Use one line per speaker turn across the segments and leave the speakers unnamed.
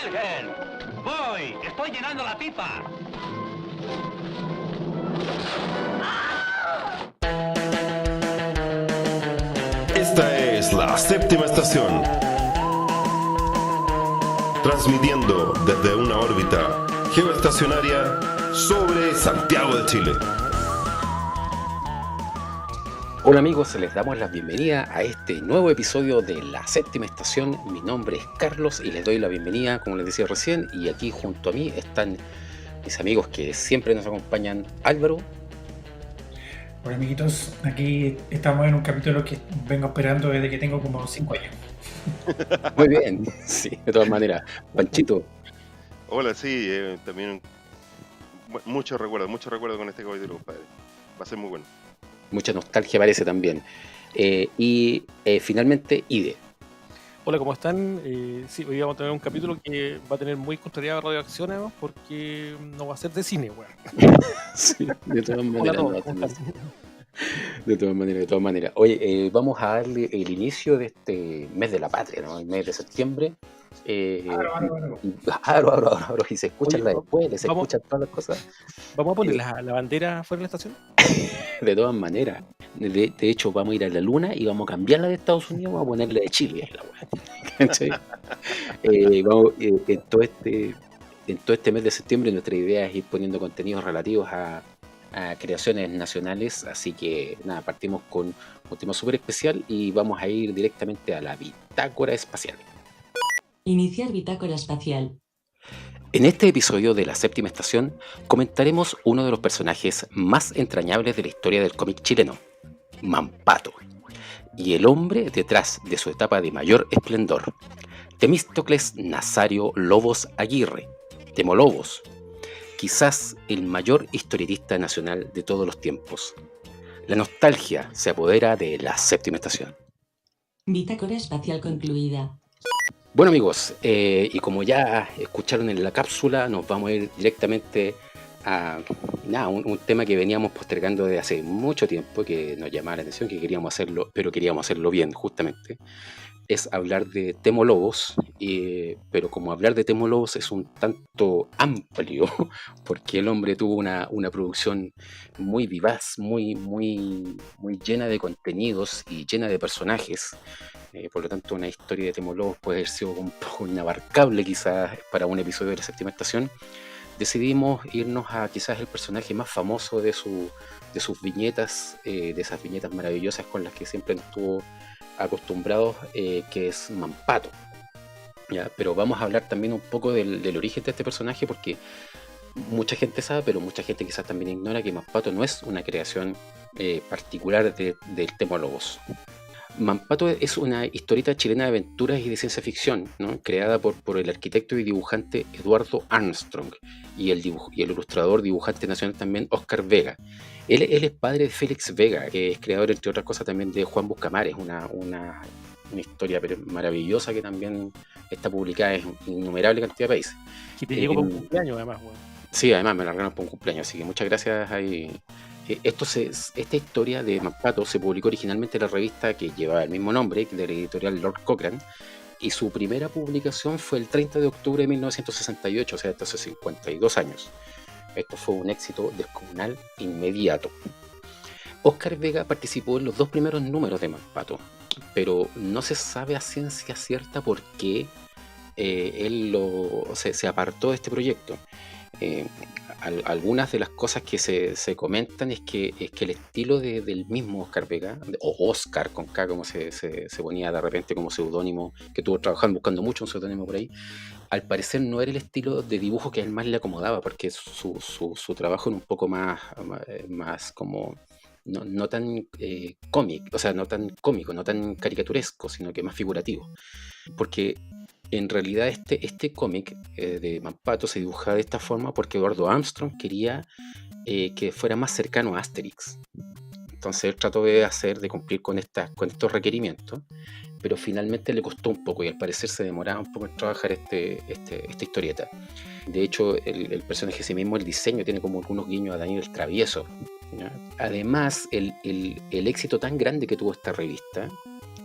Helgen! ¡Voy! ¡Estoy llenando la pipa!
Esta es la séptima estación, transmitiendo desde una órbita geoestacionaria sobre Santiago de Chile.
Hola amigos, les damos la bienvenida a este nuevo episodio de la séptima estación. Mi nombre es Carlos y les doy la bienvenida, como les decía recién, y aquí junto a mí están mis amigos que siempre nos acompañan, Álvaro.
Hola amiguitos, aquí estamos en un capítulo que vengo esperando desde que tengo como 5 años.
Muy bien, sí, de todas maneras. Panchito.
Hola, sí, también mucho recuerdo con este capítulo, compadre. Va a ser muy bueno.
Mucha nostalgia parece también. Y finalmente, Ide.
Hola, ¿cómo están? Sí, hoy vamos a tener un capítulo que va a tener muy contrariada radioacción, además, porque no va a ser de cine, weón.
Sí, de todas
Hola a
maneras.
todos,
No,
¿cómo están?
de todas maneras. Oye, vamos a darle el inicio de este mes de la patria, ¿no? El mes de septiembre. Aro, y se escuchan
Oye,
las escuelas, se
vamos-
escuchan todas las cosas.
¿Vamos a poner la bandera fuera de la estación?
De todas maneras. De hecho, vamos a ir a la luna y vamos a cambiarla de Estados Unidos, vamos a ponerla de Chile. La weá. ¿Cachai? En todo este mes de septiembre nuestra idea es ir poniendo contenidos relativos a creaciones nacionales, así que nada, partimos con un tema súper especial y vamos a ir directamente a la bitácora espacial.
Iniciar bitácora espacial.
En este episodio de la séptima estación comentaremos uno de los personajes más entrañables de la historia del cómic chileno, Mampato, y el hombre detrás de su etapa de mayor esplendor, Temístocles Nazario Lobos Aguirre, Temolobos, quizás el mayor historietista nacional de todos los tiempos. La nostalgia se apodera de la séptima estación.
Bitácora espacial concluida.
Bueno amigos, y como ya escucharon en la cápsula, nos vamos a ir directamente a un tema que veníamos postergando desde hace mucho tiempo, que nos llamaba la atención, que queríamos hacerlo, pero queríamos hacerlo bien justamente. Es hablar de Temolobos, pero como hablar de Temolobos es un tanto amplio, porque el hombre tuvo una producción muy vivaz, muy llena de contenidos y llena de personajes. Por lo tanto, una historia de Temolobos puede haber sido un poco inabarcable quizás para un episodio de la séptima estación. Decidimos irnos a quizás el personaje más famoso de sus viñetas, de esas viñetas maravillosas con las que siempre nos estuvo acostumbrados, que es Mampato. ¿Ya? Pero vamos a hablar también un poco del origen de este personaje, porque mucha gente sabe, pero mucha gente quizás también ignora que Mampato no es una creación particular del Temolobos. Mampato es una historieta chilena de aventuras y de ciencia ficción, ¿no? Creada por el arquitecto y dibujante Eduardo Armstrong y el ilustrador, dibujante nacional también, Oscar Vega. Él es padre de Félix Vega, que es creador, entre otras cosas, también de Juan Buscamares, una historia maravillosa que también está publicada en innumerable cantidad de países.
Que te llegó por un cumpleaños, además, weón.
Sí, además me la regalaron por un cumpleaños, así que muchas gracias ahí. Esta historia de Mampato se publicó originalmente en la revista que llevaba el mismo nombre, de la editorial Lord Cochrane, y su primera publicación fue el 30 de octubre de 1968, o sea, hasta hace 52 años. Esto fue un éxito descomunal inmediato. Oscar Vega participó en los 2 primeros números de Mampato, pero no se sabe a ciencia cierta por qué él se apartó de este proyecto. Algunas de las cosas que se comentan es que el estilo del mismo Oscar Vega, o Oscar con K, como se ponía de repente como seudónimo, que estuvo trabajando buscando mucho un seudónimo por ahí, al parecer no era el estilo de dibujo que a él más le acomodaba, porque su trabajo era un poco más como no tan cómic, o sea, no tan cómico, no tan caricaturesco, sino que más figurativo. Porque en realidad este cómic de Mampato se dibujaba de esta forma porque Eduardo Armstrong quería que fuera más cercano a Asterix. Entonces él trató de cumplir con estos requerimientos, pero finalmente le costó un poco y al parecer se demoraba un poco en trabajar esta historieta. De hecho, el personaje en sí mismo, el diseño, tiene como algunos guiños a Daniel el Travieso, ¿ya? Además, el éxito tan grande que tuvo esta revista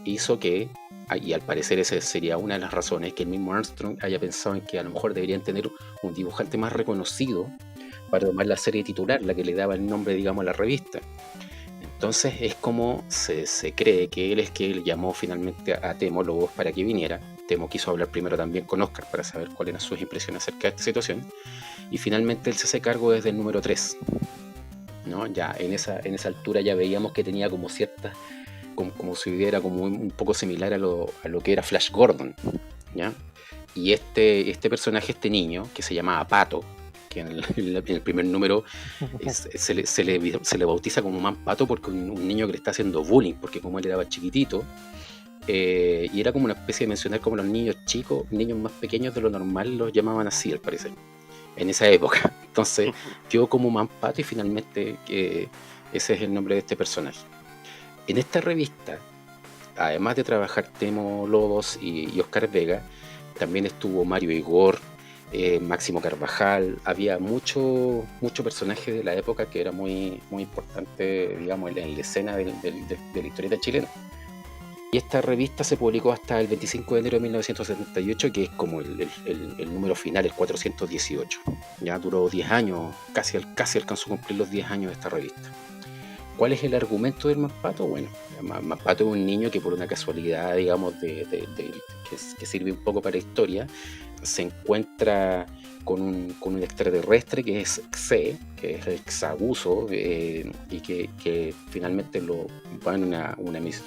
hizo que y al parecer esa sería una de las razones que el mismo Armstrong haya pensado en que a lo mejor deberían tener un dibujante más reconocido para tomar la serie titular, la que le daba el nombre, digamos, a la revista. Entonces es como se cree que él llamó finalmente a Temo Lobos para que viniera. Temo quiso hablar primero también con Oscar para saber cuáles eran sus impresiones acerca de esta situación, y finalmente él se hace cargo desde el número 3, ¿no? Ya en esa altura ya veíamos que tenía como ciertas, como si hubiera como un poco similar a lo que era Flash Gordon, ¿ya? Y este personaje, este niño, que se llamaba Pato, que en el primer número se le bautiza como Man Pato porque un niño que le está haciendo bullying, porque como él era chiquitito, y era como una especie de mencionar como los niños chicos, niños más pequeños de lo normal, los llamaban así al parecer, en esa época. Entonces quedó como Man Pato y finalmente ese es el nombre de este personaje. En esta revista, además de trabajar Temo Lobos y Oscar Vega, también estuvo Mario Igor, Máximo Carvajal. Había mucho personaje de la época que era muy, muy importante, digamos, en la escena de la historieta chilena. Y esta revista se publicó hasta el 25 de enero de 1978, que es como el número final, el 418. Ya duró 10 años, casi alcanzó a cumplir los 10 años de esta revista. ¿Cuál es el argumento del Man Pato? Bueno, Man Pato es un niño que por una casualidad, digamos, que sirve un poco para la historia, se encuentra con un extraterrestre que es Xe, que es el Xabuso, y que finalmente lo va en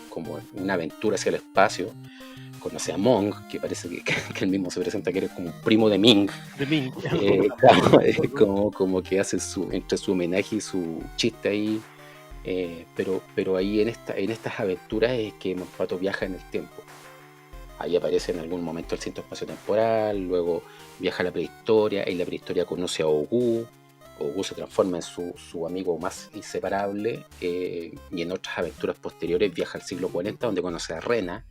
como una aventura hacia el espacio. Conoce a Mong, que parece que él mismo se presenta que eres como un primo de Ming.
De Ming.
como que hace entre su homenaje y su chiste ahí. Pero ahí en estas aventuras es que Man Pato viaja en el tiempo. Ahí aparece en algún momento el cinto espacio-temporal, luego viaja a la prehistoria, en la prehistoria conoce a Ogu se transforma en su amigo más inseparable, y en otras aventuras posteriores viaja al siglo 40, donde conoce a Rena,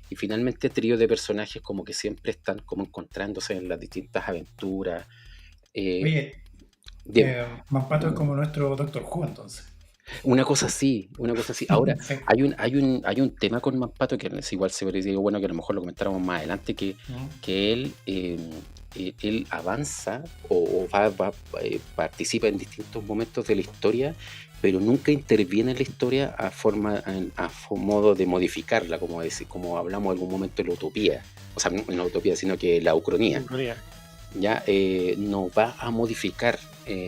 y finalmente trío de personajes como que siempre están como encontrándose en las distintas aventuras.
Oye, Man Pato es como nuestro Doctor Who, entonces.
Una cosa así. Ahora,
Sí.
hay un tema con Man Pato que es igual se digo, bueno, que a lo mejor lo comentáramos más adelante, que él avanza o participa en distintos momentos de la historia, pero nunca interviene en la historia a modo de modificarla, como hablamos en algún momento de la utopía. O sea, no la utopía, sino que la ucronía. Ya no va a modificar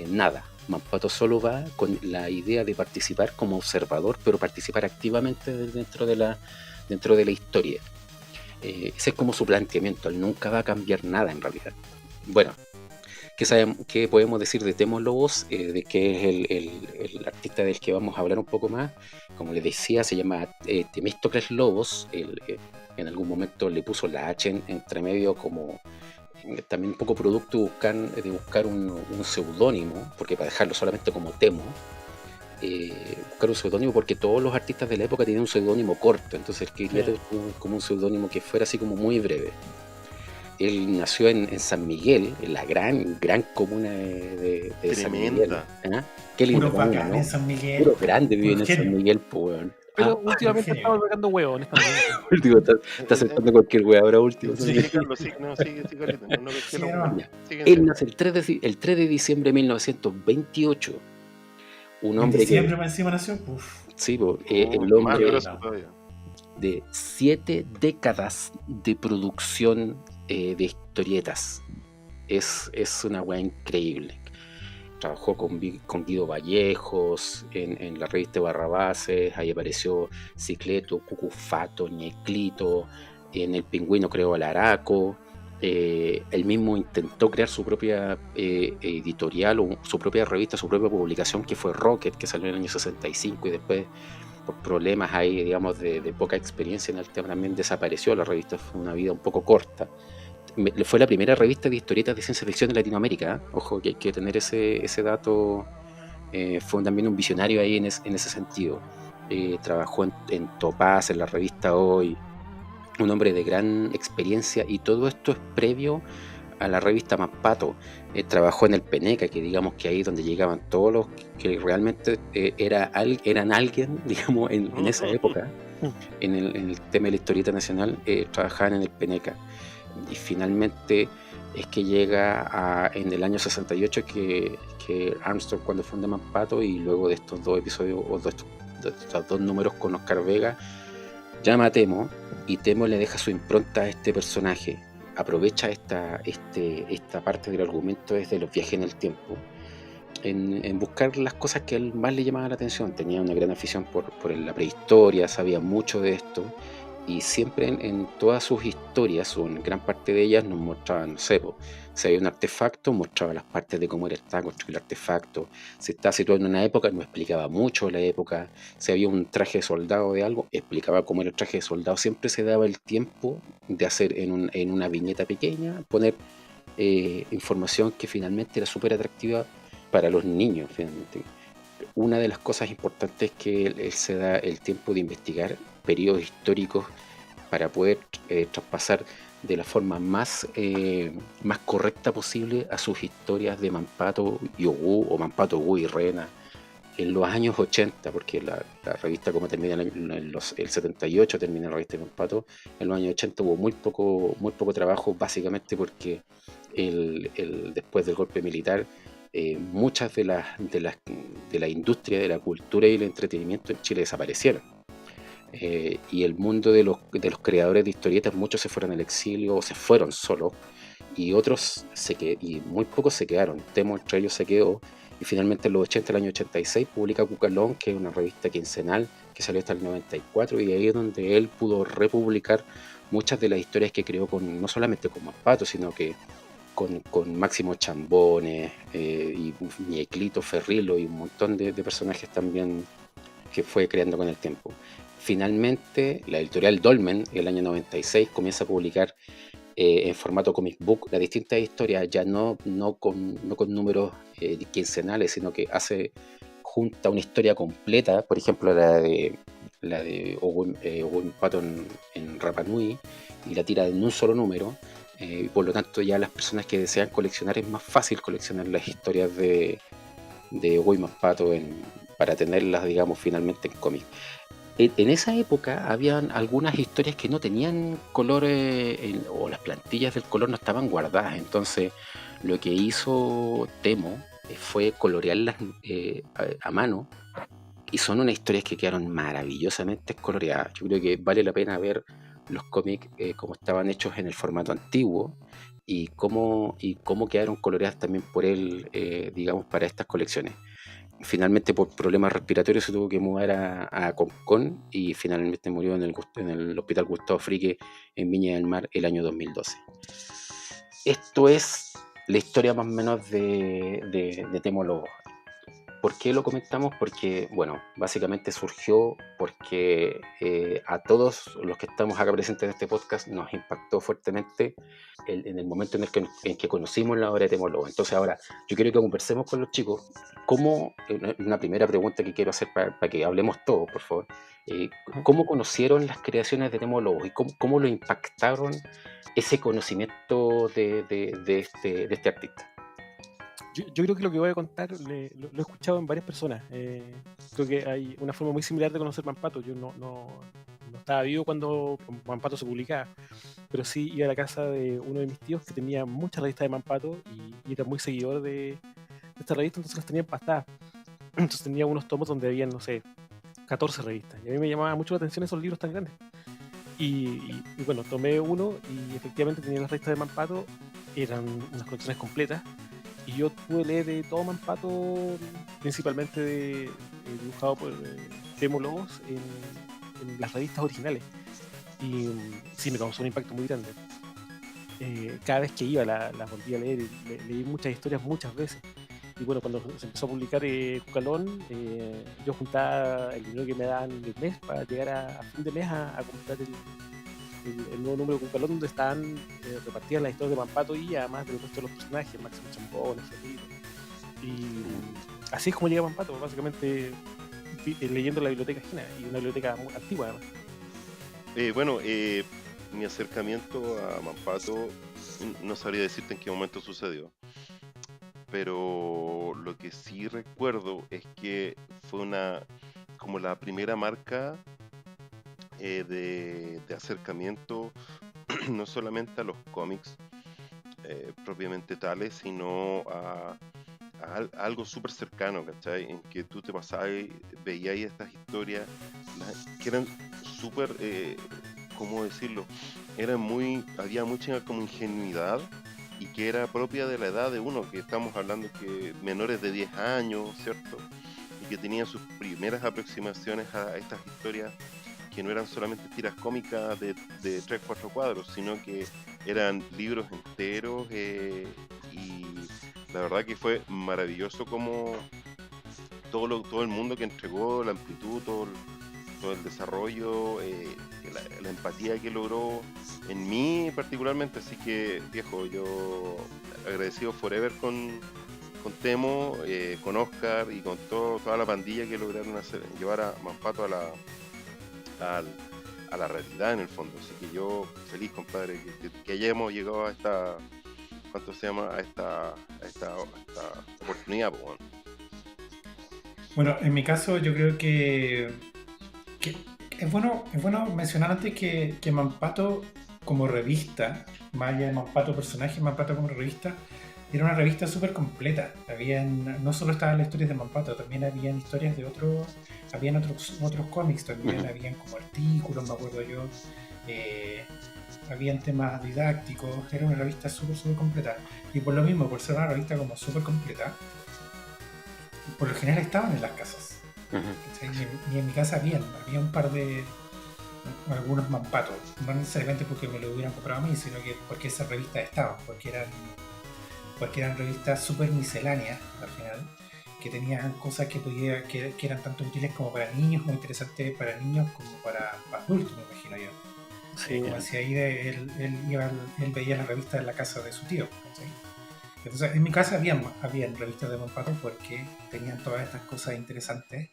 nada. Man Pato solo va con la idea de participar como observador, pero participar activamente dentro de la historia. Ese es como su planteamiento. Él nunca va a cambiar nada en realidad. Bueno, ¿qué podemos decir de Temo Lobos? De que es el artista del que vamos a hablar un poco más. Como les decía, se llama Temístocles Lobos. En algún momento le puso la H entre medio como también un poco producto de buscar un seudónimo, porque para dejarlo solamente como Temo, buscar un seudónimo, porque todos los artistas de la época tenían un seudónimo corto, entonces él quería tener como un seudónimo que fuera así como muy breve. Él nació en San Miguel, en la gran comuna de San Miguel. Qué lindo comuna, ¿no?
En San Miguel.
Puro grande viven en San Miguel, pues.
Pero últimamente estamos pegando huevos en esta
Último, está aceptando cualquier hueá ahora último.
Sigue.
Él nace el 3 de diciembre de 1928. Un hombre
¿En diciembre encima nació?
Sí, el hombre de 7 décadas de producción de historietas. Es una weá increíble. Trabajó con Guido Vallejos en la revista Barrabases, ahí apareció Cicleto, Cucufato, Ñeclito, en El Pingüino creó al Araco. Él mismo intentó crear su propia editorial o su propia revista, su propia publicación, que fue Rocket, que salió en el año 65, y después por problemas ahí, digamos, de poca experiencia en el tema también desapareció. La revista fue una vida un poco corta. Fue la primera revista de historietas de ciencia ficción en Latinoamérica, ¿eh? Ojo, que hay que tener ese dato. Fue también un visionario ahí en ese sentido. Trabajó en Topaz, en la revista Hoy, un hombre de gran experiencia, y todo esto es previo a la revista Man Pato. Trabajó en el Peneca, que digamos que ahí donde llegaban todos los que realmente eran alguien, digamos, en esa época. en el tema de la historieta nacional, trabajaban en el Peneca. Y finalmente es que llega en el año 68 que Armstrong cuando funda Manpato, y luego de estos 2 episodios o de estos 2 números con Oscar Vega, llama a Temo, y Temo le deja su impronta a este personaje. Aprovecha esta parte del argumento desde los viajes en el tiempo, en buscar las cosas que a él más le llamaban la atención. Tenía una gran afición por la prehistoria, sabía mucho de esto, y siempre en todas sus historias, o en gran parte de ellas, nos mostraban, no sé, si había un artefacto, mostraba las partes de cómo estaba construido el artefacto. Si estaba situado en una época, nos explicaba mucho la época. Si había un traje de soldado de algo, explicaba cómo era el traje de soldado. Siempre se daba el tiempo de hacer en una viñeta pequeña, poner información que finalmente era súper atractiva para los niños. Finalmente, una de las cosas importantes es que él se da el tiempo de investigar periodos históricos para poder traspasar de la forma más correcta posible a sus historias de Manpato y Ogú, o Manpato, Ogú y Rena, en los años 80, porque la revista, como termina el 78, termina la revista de Manpato. En los años 80 hubo muy poco trabajo, básicamente porque después del golpe militar, muchas de la industria de la cultura y el entretenimiento en Chile desaparecieron. Y el mundo de los creadores de historietas, muchos se fueron al exilio o se fueron solos, y otros y muy pocos se quedaron. Temo entre ellos se quedó, y finalmente en los 80, el año 86, publica Cucalón, que es una revista quincenal que salió hasta el 94, y ahí es donde él pudo republicar muchas de las historias que creó, no solamente con Manpato, sino que con Máximo Chambones, y Ñeclito Ferrilo, y un montón de personajes también que fue creando con el tiempo. Finalmente, la editorial Dolmen, en el año 96, comienza a publicar en formato comic book las distintas historias, ya no con números quincenales, sino que junta una historia completa. Por ejemplo, la de Owen Patton en Rapa Nui, y la tira en un solo número. Y por lo tanto, ya las personas que desean coleccionar, es más fácil coleccionar las historias de Owen Patton para tenerlas, digamos, finalmente en cómic. En esa época habían algunas historias que no tenían color, o las plantillas del color no estaban guardadas. Entonces lo que hizo Temo fue colorearlas a mano, y son unas historias que quedaron maravillosamente coloreadas. Yo creo que vale la pena ver los cómics como estaban hechos en el formato antiguo, y cómo quedaron coloreadas también por él, digamos, para estas colecciones. Finalmente, por problemas respiratorios, se tuvo que mudar a Concón, y finalmente murió en el Hospital Gustavo Frique en Viña del Mar el año 2012. Esto es la historia más o menos de Temo Lobos. ¿Por qué lo comentamos? Porque, bueno, básicamente surgió porque a todos los que estamos acá presentes en este podcast nos impactó fuertemente en el momento en que conocimos la obra de Temo Lobos. Entonces ahora yo quiero que conversemos con los chicos. Una primera pregunta que quiero hacer para que hablemos todos, por favor. ¿Cómo conocieron las creaciones de Temo Lobos, y cómo lo impactaron ese conocimiento de este artista?
Yo creo que lo que voy a contar lo he escuchado en varias personas. Creo que hay una forma muy similar de conocer Manpato. Yo no estaba vivo cuando Manpato se publicaba, pero sí iba a la casa de uno de mis tíos que tenía muchas revistas de Manpato, y era muy seguidor de esta revista, entonces las tenía empastadas. Entonces tenía unos tomos donde había, no sé, 14 revistas, y a mí me llamaba mucho la atención esos libros tan grandes. Y bueno, tomé uno, y efectivamente tenía las revistas de Manpato, eran unas colecciones completas. Y yo pude leer de todo Manpato, principalmente dibujado por Temo Lobos, en las revistas originales. Y sí, me causó un impacto muy grande. Cada vez que iba la volví a leer, y leí muchas historias muchas veces. Y bueno, cuando se empezó a publicar Cucalón, yo juntaba el dinero que me daban el mes para llegar a fin de mes a comprar el nuevo número de Cucalón, donde estaban repartidas las historias de Manpato, y además del resto de los personajes, Máximo Chambones, Ferrilo. Y así es como llega Manpato, básicamente leyendo la biblioteca ajena, y una biblioteca muy antigua además.
Bueno, mi acercamiento a Manpato no sabría decirte en qué momento sucedió, pero lo que sí recuerdo es que fue como la primera marca de acercamiento no solamente a los cómics propiamente tales, sino a algo súper cercano, ¿cachai? En que tú te pasabas y veías estas historias que eran súper, ¿cómo decirlo? Había mucha como ingenuidad y que era propia de la edad de uno, que estamos hablando que menores de 10 años, ¿cierto? Y que tenían sus primeras aproximaciones a estas historias que no eran solamente tiras cómicas de 3-4 cuadros, sino que eran libros enteros y la verdad que fue maravilloso como todo el mundo que entregó, la amplitud, todo el desarrollo, la empatía que logró en mí particularmente, así que viejo, yo agradecido forever con Temo, con Oscar y con toda la pandilla que lograron llevar a Mampato a la realidad en el fondo, así que yo feliz, compadre, que hayamos llegado a esta, ¿cuánto se llama? A esta oportunidad, pues, bueno.
Bueno, en mi caso yo creo que es bueno mencionar antes que Mampato como revista, más allá de Mampato personaje, Mampato como revista, era una revista súper completa. No solo estaban las historias de Mampato, también habían historias de habían otros cómics también, habían como artículos, me acuerdo yo, habían temas didácticos, era una revista súper completa. Y por lo mismo, por ser una revista como súper completa, por lo general estaban en las casas. Y en mi casa había un par de algunos Mampatos, no necesariamente porque me lo hubieran comprado a mí, sino que porque esas revistas estaban, porque eran revistas súper misceláneas al final, que tenían cosas que eran tanto útiles como para niños, como interesantes para niños como para adultos, me imagino yo.
Sí,
Como decía ahí, él veía las revistas en la casa de su tío, ¿sí? Entonces en mi casa habían revistas de Mampato porque tenían todas estas cosas interesantes,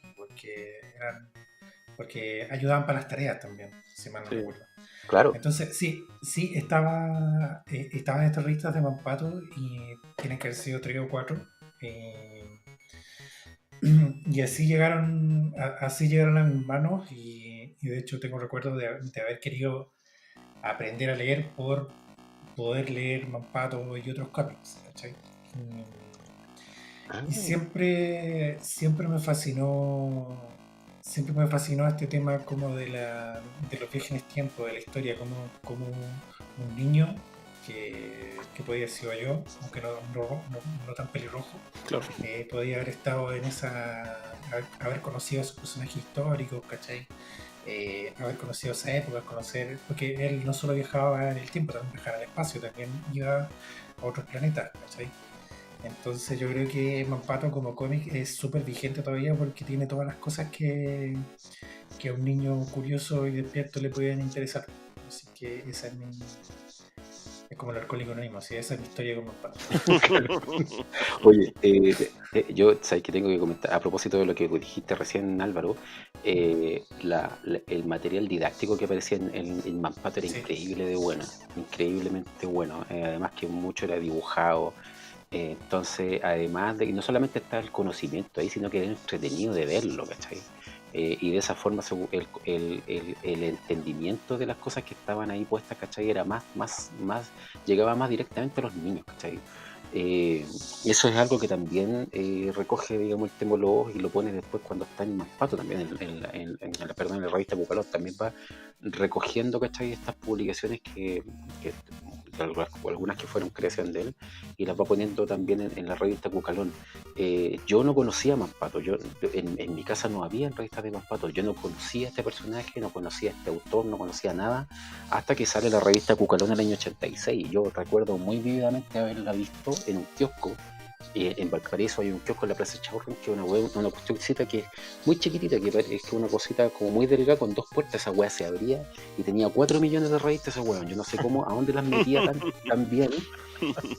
porque ayudaban para las tareas también, si mal no recuerdo.
Claro.
Entonces sí, estaban estas revistas de Mampato y tienen que haber sido 3 o 4. Y así llegaron a mis manos y de hecho tengo recuerdo de haber querido aprender a leer por poder leer Mampato y otros cómics, ¿cachai? Y siempre me fascinó este tema como de los viajes en el tiempo, de la historia, como un niño que podía haber sido yo, aunque no tan pelirrojo,
claro.
podía haber estado haber conocido a sus personajes históricos, ¿cachai? Haber conocido esa época, porque él no solo viajaba en el tiempo, también viajaba en el espacio, también iba a otros planetas, ¿cachai? Entonces yo creo que Mampato como cómic es súper vigente todavía porque tiene todas las cosas que a un niño curioso y despierto le pueden interesar. Así que esa es como el Alcohólico Anónimo, ¿sí? Esa es mi historia con Mampato.
Oye, yo sabes que tengo que comentar, a propósito de lo que dijiste recién, Álvaro, el material didáctico que aparecía en Mampato era increíble de bueno, increíblemente bueno, además que mucho era dibujado. Entonces, además de que no solamente está el conocimiento ahí, sino que era entretenido de verlo, ¿cachai? Y de esa forma el entendimiento de las cosas que estaban ahí puestas, ¿cachai? Era llegaba más directamente a los niños, ¿cachai? Eso es algo que también recoge, digamos, el Temoló y lo pone después cuando está en Mampato, también en la revista Cucalón, también va recogiendo, ¿cachai? Estas publicaciones que algunas que fueron creación de él, y las va poniendo también en la revista Cucalón. Yo no conocía a Mampato, en mi casa no había revistas de Mampato, yo no conocía a este personaje, no conocía a este autor, no conocía nada, hasta que sale la revista Cucalón en el año 86. Yo recuerdo muy vívidamente haberla visto en un kiosco. En Valparaíso hay un kiosco en la Plaza Chaurren, que es una cuestioncita que es muy chiquitita, que es una cosita como muy delgada con 2 puertas. Esa weá se abría y tenía 4 millones de revistas esa weá. Yo no sé a dónde las metía tan bien,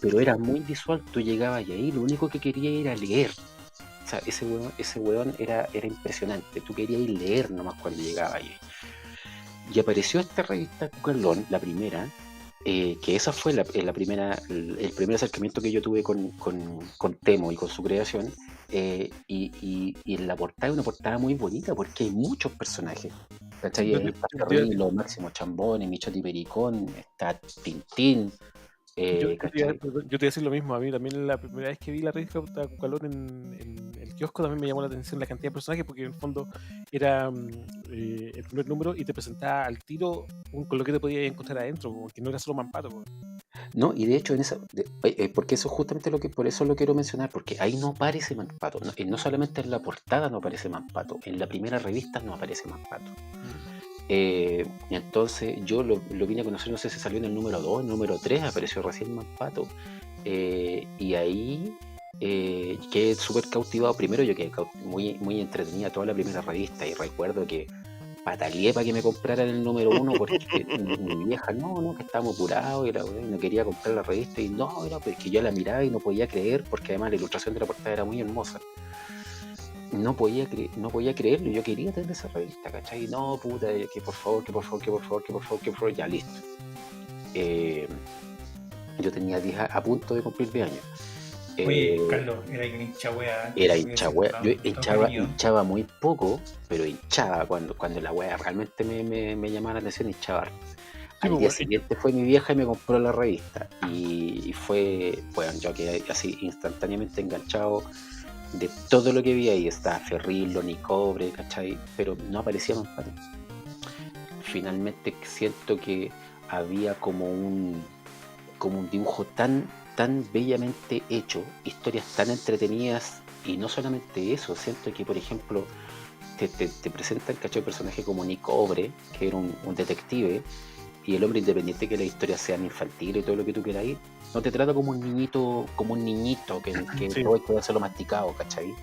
pero era muy visual. Tú llegabas y ahí lo único que quería era leer. O sea, ese weón era impresionante. Tú querías ir leer nomás cuando llegabas ahí. Y apareció esta revista Cucalón, la primera, que esa fue el primer acercamiento que yo tuve con Temo y con su creación, y en la portada es una portada muy bonita porque hay muchos personajes, ¿Cachai?
Yo,
Está
yo-
Ferrilo, Máximo Chambón, Michotti Pericón, está Tintín, ¿cachai?
yo te voy a decir lo mismo. A mí también la primera vez que vi la revista Cucalón en el kiosco también me llamó la atención la cantidad de personajes, porque en el fondo era el primer número y te presentaba al tiro con lo que te podías encontrar adentro, como que no era solo Mampato. Po.
No, y de hecho, porque eso es justamente por eso lo quiero mencionar, porque ahí no aparece Mampato. No solamente en la portada no aparece Mampato, en la primera revista no aparece Mampato. Entonces yo lo vine a conocer, no sé si salió en el número 2, el número 3, apareció recién Mampato. Y ahí quedé súper cautivado. Primero yo quedé muy, muy entretenida toda la primera revista, y recuerdo que pataleé para que me compraran el número 1 porque mi vieja no, que estábamos apurados y no quería comprar la revista, y no, era porque yo la miraba y no podía creer, porque además la ilustración de la portada era muy hermosa. No podía creerlo, yo quería tener esa revista, ¿cachai? No, puta, que por favor, ya listo. Yo tenía 10 a punto de cumplir 10 años.
Oye, Carlos, era un hincha wea.
Era hincha wea, yo
hinchaba
hinchaba muy poco, pero hinchaba cuando la wea realmente me llamaba la atención, hinchaba. Al día siguiente fue mi vieja y me compró la revista, y fue, bueno, yo quedé así instantáneamente enganchado de todo lo que vi ahí. Estaba Ferrilo, Nicobre, ¿cachai? Pero no aparecía Mampato. Finalmente siento que había como un dibujo tan bellamente hecho, historias tan entretenidas, y no solamente eso, siento que, por ejemplo, te presentan, ¿cachai? Un personaje como Nicobre, que era un detective, y el hombre, independiente que las historias sean infantiles y todo lo que tú quieras ir, no te trata como un niñito que
Sí.
todo hay que hacerlo masticado, ¿cachai?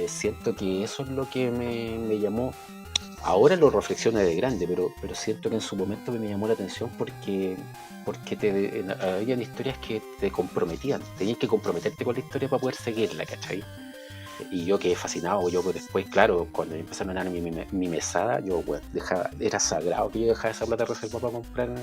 Siento que eso es lo que me llamó. Ahora lo reflexiono de grande, pero siento que en su momento me llamó la atención porque habían historias que te comprometían, tenías que comprometerte con la historia para poder seguirla, ¿cachai? Y yo quedé fascinado. Yo después, claro, cuando empezaron a dar mi mesada, yo, bueno, era sagrado que yo dejara esa plata reservada para comprar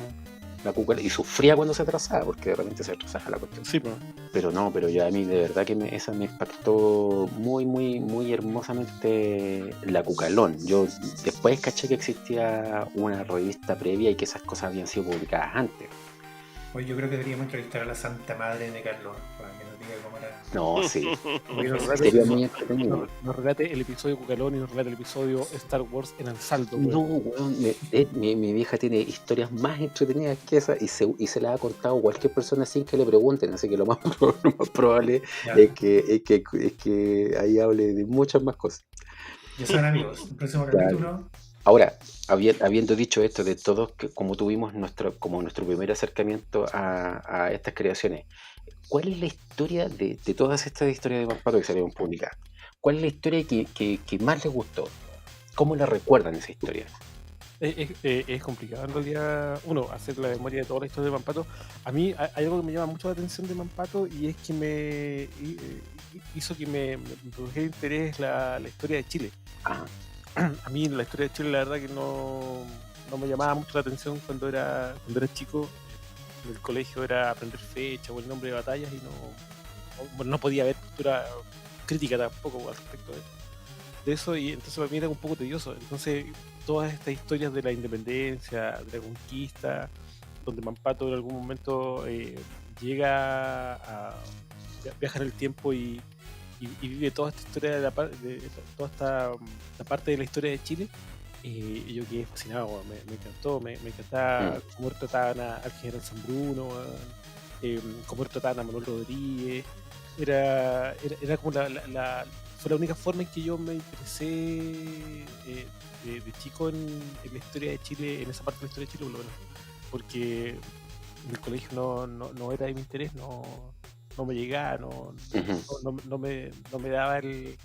la Cucalón, y sufría cuando se atrasaba, porque de repente se atrasaba la cuestión.
Sí, pues.
Pero ya a mí de verdad que esa me impactó muy, muy, muy hermosamente, la Cucalón. Yo después caché que existía una revista previa y que esas cosas habían sido publicadas antes.
Oye, yo creo que deberíamos entrevistar a la Santa Madre de Carlos para que nos diga cómo era.
No, sí.
Sería
muy entretenido.
Nos relate el episodio Cucalón y nos relate el episodio Star Wars en Ansaldo.
No, weón, mi vieja tiene historias más entretenidas que esas, y se las ha contado cualquier persona sin que le pregunten, así que lo más probable es que ahí hable de muchas más cosas.
Ya saben, amigos, el próximo capítulo.
Ahora, habiendo dicho esto de todos, como tuvimos nuestro primer acercamiento a estas creaciones, ¿cuál es la historia de todas estas historias de Mampato que salieron publicadas? ¿Cuál es la historia que más les gustó? ¿Cómo la recuerdan esa historia?
Es complicado en realidad, hacer la memoria de toda la historia de Mampato. A mí hay algo que me llama mucho la atención de Mampato, y es que hizo que me produjera interés la historia de Chile.
Ajá.
A mí la historia de Chile, la verdad que no me llamaba mucho la atención cuando era chico. En el colegio era aprender fecha o el nombre de batallas, y no podía haber postura crítica tampoco al respecto de eso, y entonces para mí era un poco tedioso. Entonces todas estas historias de la independencia, de la conquista, donde Mampato en algún momento llega a viajar en el tiempo y vive toda esta historia toda esta la parte de la historia de Chile, y yo quedé fascinado. Me encantó, me encantaba cómo trataban al general San Bruno, cómo trataban a Manuel Rodríguez. Era como fue la única forma en que yo me interesé de chico en la historia de Chile, en esa parte de la historia de Chile, por lo menos, porque en el colegio no era de mi interés, no me llegaba, no me daba el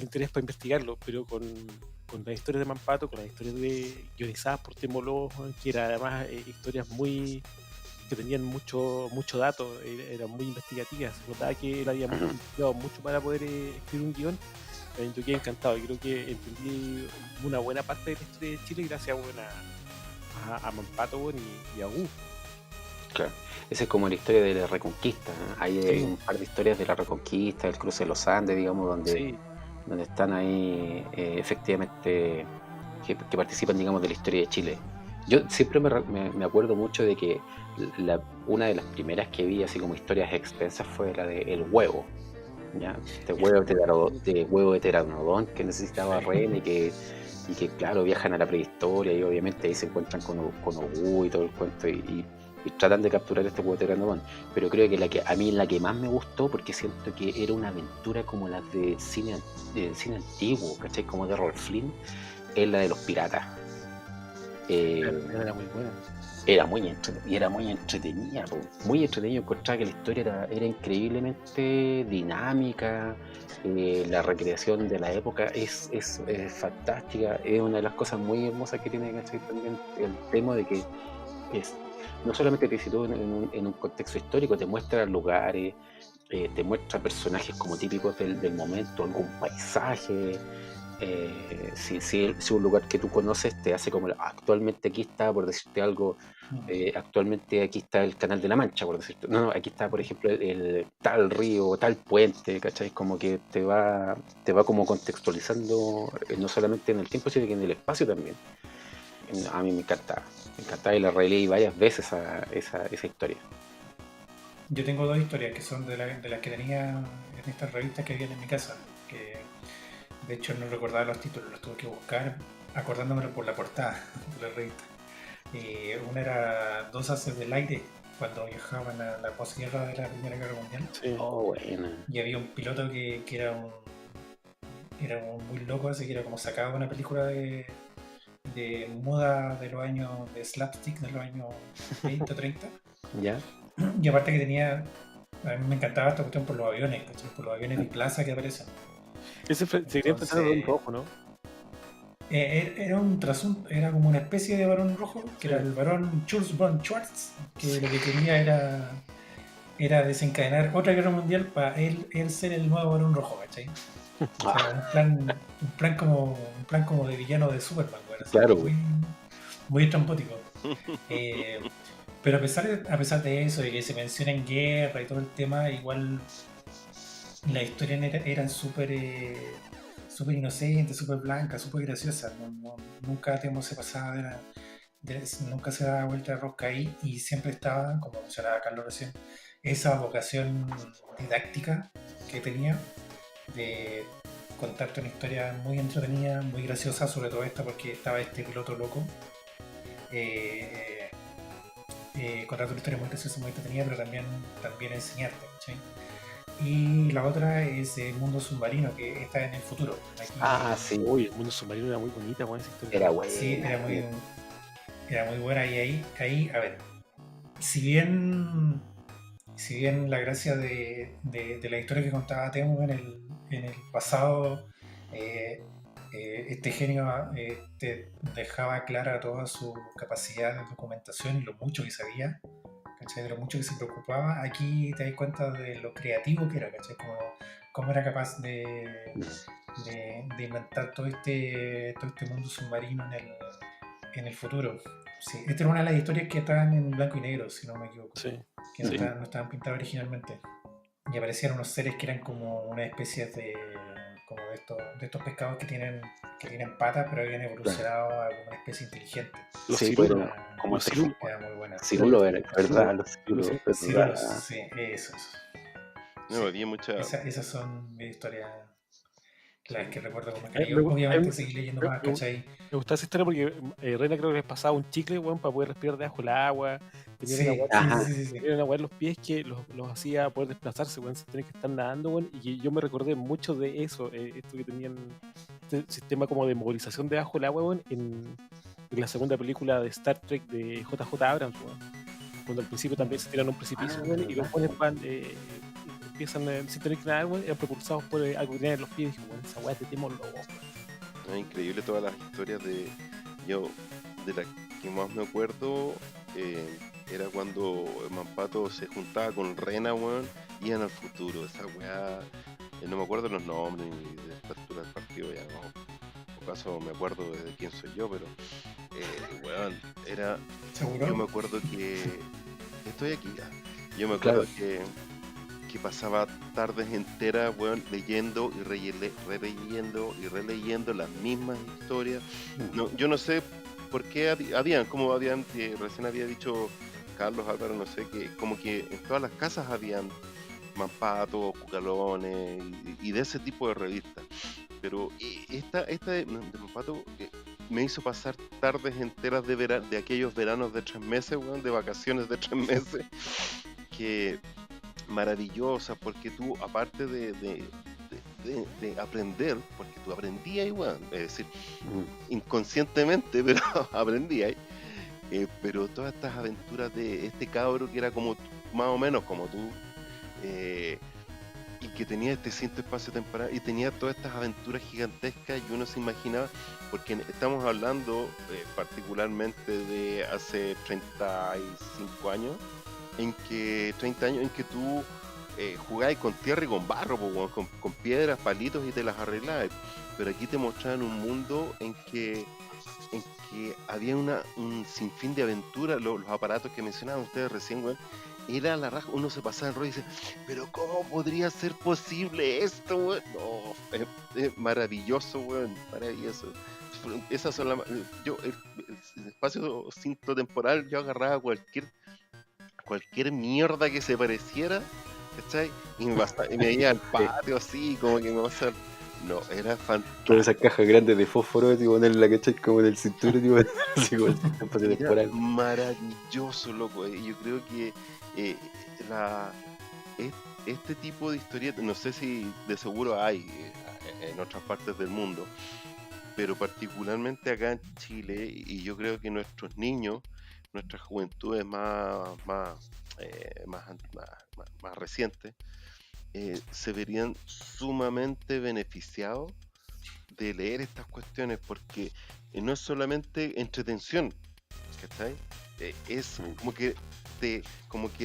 interés para investigarlo, pero con las historias de Mampato, con las historias guionizadas por Temo Lojo, que eran además historias que tenían mucho dato, eran muy investigativas, se notaba que él había investigado mucho para poder escribir un guión. Yo quedé encantado, y creo que entendí una buena parte de la historia de Chile gracias a Mampato y a Wu.
Claro. Esa es como la historia de la Reconquista, ¿no? Hay un par de historias de la Reconquista, el cruce de los Andes, digamos, donde están ahí efectivamente que participan, digamos, de la historia de Chile. Yo siempre me acuerdo mucho de que una de las primeras que vi, así como historias extensas, fue la de El Huevo. ¿Ya? Este huevo de pteranodón que necesitaba Ren y que, claro, viajan a la prehistoria y obviamente ahí se encuentran con Ogu y todo el cuento y tratan de capturar este huevo de pteranodón. Pero creo que a mí la que más me gustó, porque siento que era una aventura como las de cine antiguo, ¿cachai? Como de Errol Flynn, es la de los piratas.
Era muy buena.
Era muy entretenida, po. Muy entretenido. Encontraba que la historia era increíblemente dinámica. La recreación de la época es fantástica. Es una de las cosas muy hermosas que tiene, ¿cachai? También el tema de que no solamente te sitúa en un contexto histórico, te muestra lugares, te muestra personajes como típicos del momento, algún paisaje. Si un lugar que tú conoces te hace como actualmente aquí está, por decirte algo, actualmente aquí está el Canal de la Mancha, por decirte, no, aquí está, por ejemplo, el tal río, tal puente, ¿cachai? Como que te va como contextualizando, no solamente en el tiempo, sino que en el espacio también. A mí me encantaba y la releí varias veces esa historia.
Yo tengo dos historias que son de las que tenía en estas revistas que había en mi casa, que de hecho no recordaba los títulos, los tuve que buscar acordándomelo por la portada de la revista. Una era Dos haces del aire, cuando viajaban a la posguerra de la Primera Guerra Mundial.
Sí.
Oh, buena.
Y había un piloto que era un muy loco, así que era como sacado de una película de moda de los años de slapstick de los años 20 o 30.
¿Ya?
Y aparte que tenía, a mí me encantaba esta cuestión por los aviones, ¿cachai? Por los aviones de plaza que aparecen.
Ese se quería empezar a un rojo, ¿no?
Era un trasunto, era como una especie de varón rojo, que era el varón Jules von Schwarz, que lo que quería era desencadenar otra guerra mundial para él ser el nuevo varón rojo, ¿cachai? O sea, un plan como de villano de Superman, bueno,
claro.
muy estrampótico. Pero a pesar de eso, de que se menciona en guerra y todo el tema, igual las historias eran súper inocentes, súper blancas, súper graciosas. Nunca se pasaba nunca se daba vuelta de rosca ahí, y siempre estaba, como mencionaba Carlos recién, esa vocación didáctica que tenía de contarte una historia muy entretenida, muy graciosa, sobre todo esta porque estaba este piloto loco. Contarte una historia muy graciosa, muy entretenida, pero también enseñarte, ¿sí? Y la otra es el mundo submarino, que está en el futuro. Aquí,
Sí.
Uy, el mundo submarino era muy bonita, buena esa historia.
Era buena.
Sí, era muy buena. Y ahí, a ver, si bien la gracia de la historia que contaba Temu en el pasado, este genio te dejaba clara toda su capacidad de documentación y lo mucho que sabía, ¿cachai? De lo mucho que se preocupaba. Aquí te das cuenta de lo creativo que era, ¿cachai? Cómo era capaz de inventar todo este mundo submarino en el futuro. Sí, esta era una de las historias que estaban en blanco y negro, si no me equivoco.
Sí.
Que no estaban pintadas originalmente. Y aparecían unos seres que eran como una especie de estos pescados que tienen patas, pero habían evolucionado a una especie inteligente.
Los
Sí,
cirulos.
bueno, como
Los cirulos.
Era muy buena.
Cirulo era, ¿verdad? Los cirulos.
Sí,
¿verdad?
sí, eso.
No, había mucha.
Esas son mis historias, las que recuerdo con
me
cariño.
gusta-
Obviamente seguí leyendo más,
me-
¿cachai?
Me gustaba esa historia porque Reina creo que les pasaba un chicle, weón, para poder respirar debajo del agua. Tenía una weá
Sí.
tenía una weá en los pies que los hacía poder desplazarse, weón, sin tener que estar nadando, weón. Y que yo me recordé mucho de eso, esto que tenían, este sistema como de movilización debajo del agua, weón, en la segunda película de Star Trek de JJ Abrams, weón. Cuando al principio también se tiran a un precipicio, weón, y los weones van, empiezan sin tener que nadar, weón, eran propulsados por algo que tenían en los pies. Y dije, weón, esa weá te temo loco.
Es increíble todas las historias de la que más me acuerdo, era cuando Mampato se juntaba con Rena, weón, iban al futuro. Esa weá, no me acuerdo los nombres ni de esta altura del partido, ya no. Por caso me acuerdo de quién soy yo, pero weón, era.
¿Seguro?
Yo me acuerdo que. Estoy aquí ya. Yo me acuerdo
Claro.
que pasaba tardes enteras, weón, leyendo y releyendo y releyendo las mismas historias. No, yo no sé por qué como recién había dicho Carlos Álvaro, no sé, que como que en todas las casas habían Mampato, Cucalones y de ese tipo de revistas. Pero esta de Mampato me hizo pasar tardes enteras de aquellos veranos de 3 meses, weón, de vacaciones de 3 meses, que maravillosa, porque tú, aparte de aprender, porque tú aprendías igual, es decir, inconscientemente, pero aprendías, pero todas estas aventuras de este cabro que era como más o menos como tú, y que tenía este cierto espacio temporal y tenía todas estas aventuras gigantescas, y uno se imaginaba, porque estamos hablando particularmente de hace 35 años, en que 30 años en que tú jugabas con tierra y con barro, con piedras, palitos, y te las arreglabas. Pero aquí te mostraban un mundo en que había un sinfín de aventuras. Los aparatos que mencionaban ustedes recién, weón, era la raja. Uno se pasaba el rollo y dice, pero ¿cómo podría ser posible esto, weón? No, es maravilloso, weón, maravilloso. Esas son el espacio temporal, yo agarraba cualquier mierda que se pareciera, ¿cachai? Y me iba al patio así, como que me pasa. No, era fantástico.
Con esas cajas grandes de fósforo, tipo, ponerla, ¿cachai? Como en el cinturón, tipo, así como el espacio
Era
temporal.
maravilloso, loco. Y yo creo que este tipo de historietas, no sé si de seguro hay en otras partes del mundo, pero particularmente acá en Chile, y yo creo que nuestros niños, nuestras juventudes más recientes, se verían sumamente beneficiados de leer estas cuestiones, porque no es solamente entretención, ¿cachai? Es como que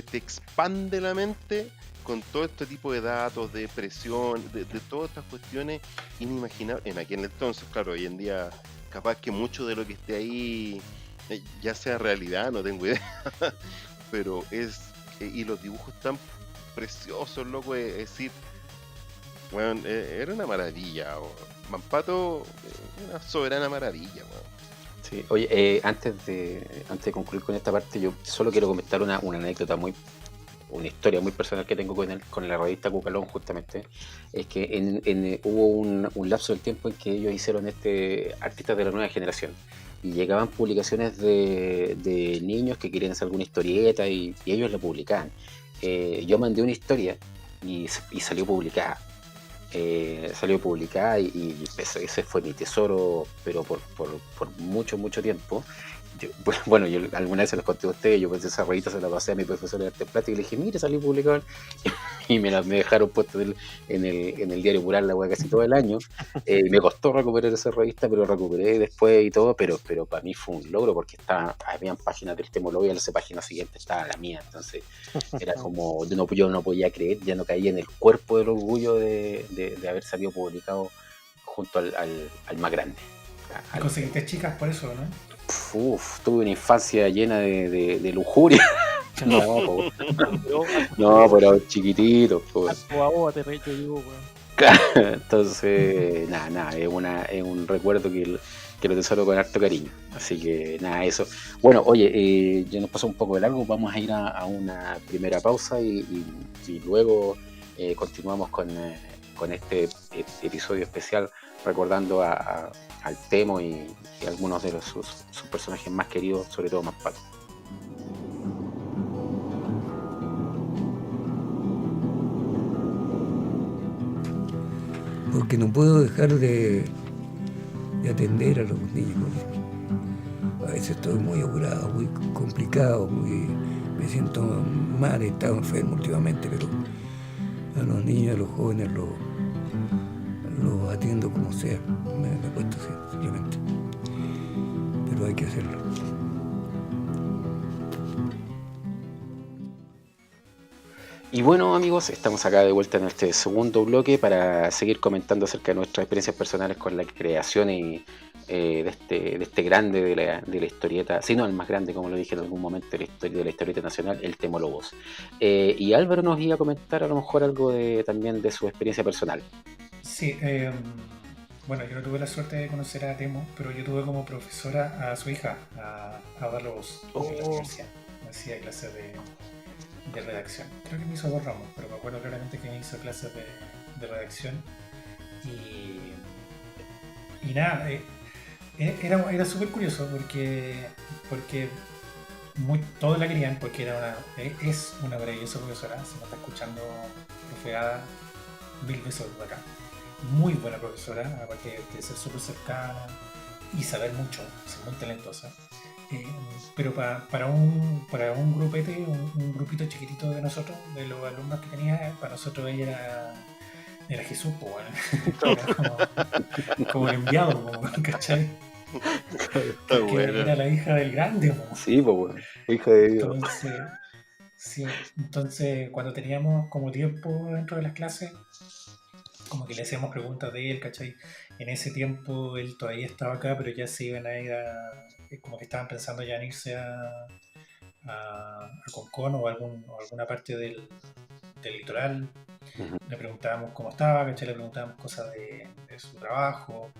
te expande la mente con todo este tipo de datos, de presión, de todas estas cuestiones inimaginables. En aquel entonces, claro, hoy en día capaz que mucho de lo que esté ahí ya sea realidad, no tengo idea, pero y los dibujos tan preciosos, loco, es decir, bueno, era una maravilla, Mampato, una soberana maravilla, weón.
Sí, oye, antes de concluir con esta parte, yo solo quiero comentar una anécdota una historia muy personal que tengo con la revista Cucalón, justamente. Es que hubo un lapso del tiempo en que ellos hicieron artistas de la nueva generación, y llegaban publicaciones de niños que querían hacer alguna historieta, y ellos la publicaban. Yo mandé una historia y salió publicada. Y ese fue mi tesoro, pero por mucho, mucho tiempo. Yo alguna vez se los conté a ustedes, yo pues esa revista se la pasé a mi profesor de arte plástica y le dije, mire, salió publicado, y me dejaron puesto en el diario Mural, la weá, casi todo el año. Me costó recuperar esa revista, pero recuperé después y todo, pero para mí fue un logro, porque habían páginas del Temolo y a la página siguiente estaba la mía, entonces era como, yo no podía creer, ya no caía en el cuerpo del orgullo de haber salido publicado junto al más grande.
¿Y conseguiste chicas por eso, no?
Tuve una infancia llena de lujuria. No, pero chiquitito. Entonces, nada, es un recuerdo que lo tesoro con harto cariño. Así que nada, eso. Bueno, oye, ya nos pasó un poco de largo, vamos a ir a una primera pausa y luego continuamos con este episodio especial, recordando al Temo y algunos de sus personajes más queridos, sobre todo Mampato.
Porque no puedo dejar de atender a los niños. A veces estoy muy apurado, muy complicado, me siento mal, he estado enfermo últimamente, pero a los niños, a los jóvenes los atiendo como sea, me cuesta así, simplemente, pero hay que hacerlo.
Y bueno, amigos, estamos acá de vuelta en este segundo bloque para seguir comentando acerca de nuestras experiencias personales con la creación y de este grande de la historieta, si no el más grande, como lo dije en algún momento, de la historieta nacional, el Temo Lobos. Y Álvaro nos iba a comentar a lo mejor algo también de su experiencia personal.
Sí, bueno, yo no tuve la suerte de conocer a Temo, pero yo tuve como profesora a su hija, a Ada Lobos, en la universidad. Me hacía clases de redacción. Creo que me hizo 2 ramos, pero me acuerdo claramente que me hizo clases de redacción. Y nada, era súper curioso porque todos la querían, porque es una maravillosa profesora. Si me está escuchando, profe Ada, 1000 besos de acá. Muy buena profesora, aparte de ser súper cercana y saber mucho, ser muy talentosa. Pero para un grupete, un grupito chiquitito de nosotros, de los alumnos que tenía, para nosotros ella era Jesús, pues bueno. Era como el enviado, ¿cachai?
Está
Porque
bueno.
era la hija del grande, po.
Sí, pues bueno, hija de Dios.
Entonces, cuando teníamos como tiempo dentro de las clases, como que le hacíamos preguntas de él, ¿cachai? En ese tiempo él todavía estaba acá, pero ya se iban a ir como que estaban pensando ya en irse a Concón o alguna parte del litoral.
Ujú.
Le preguntábamos cómo estaba, ¿cachai? Le preguntábamos cosas de su trabajo.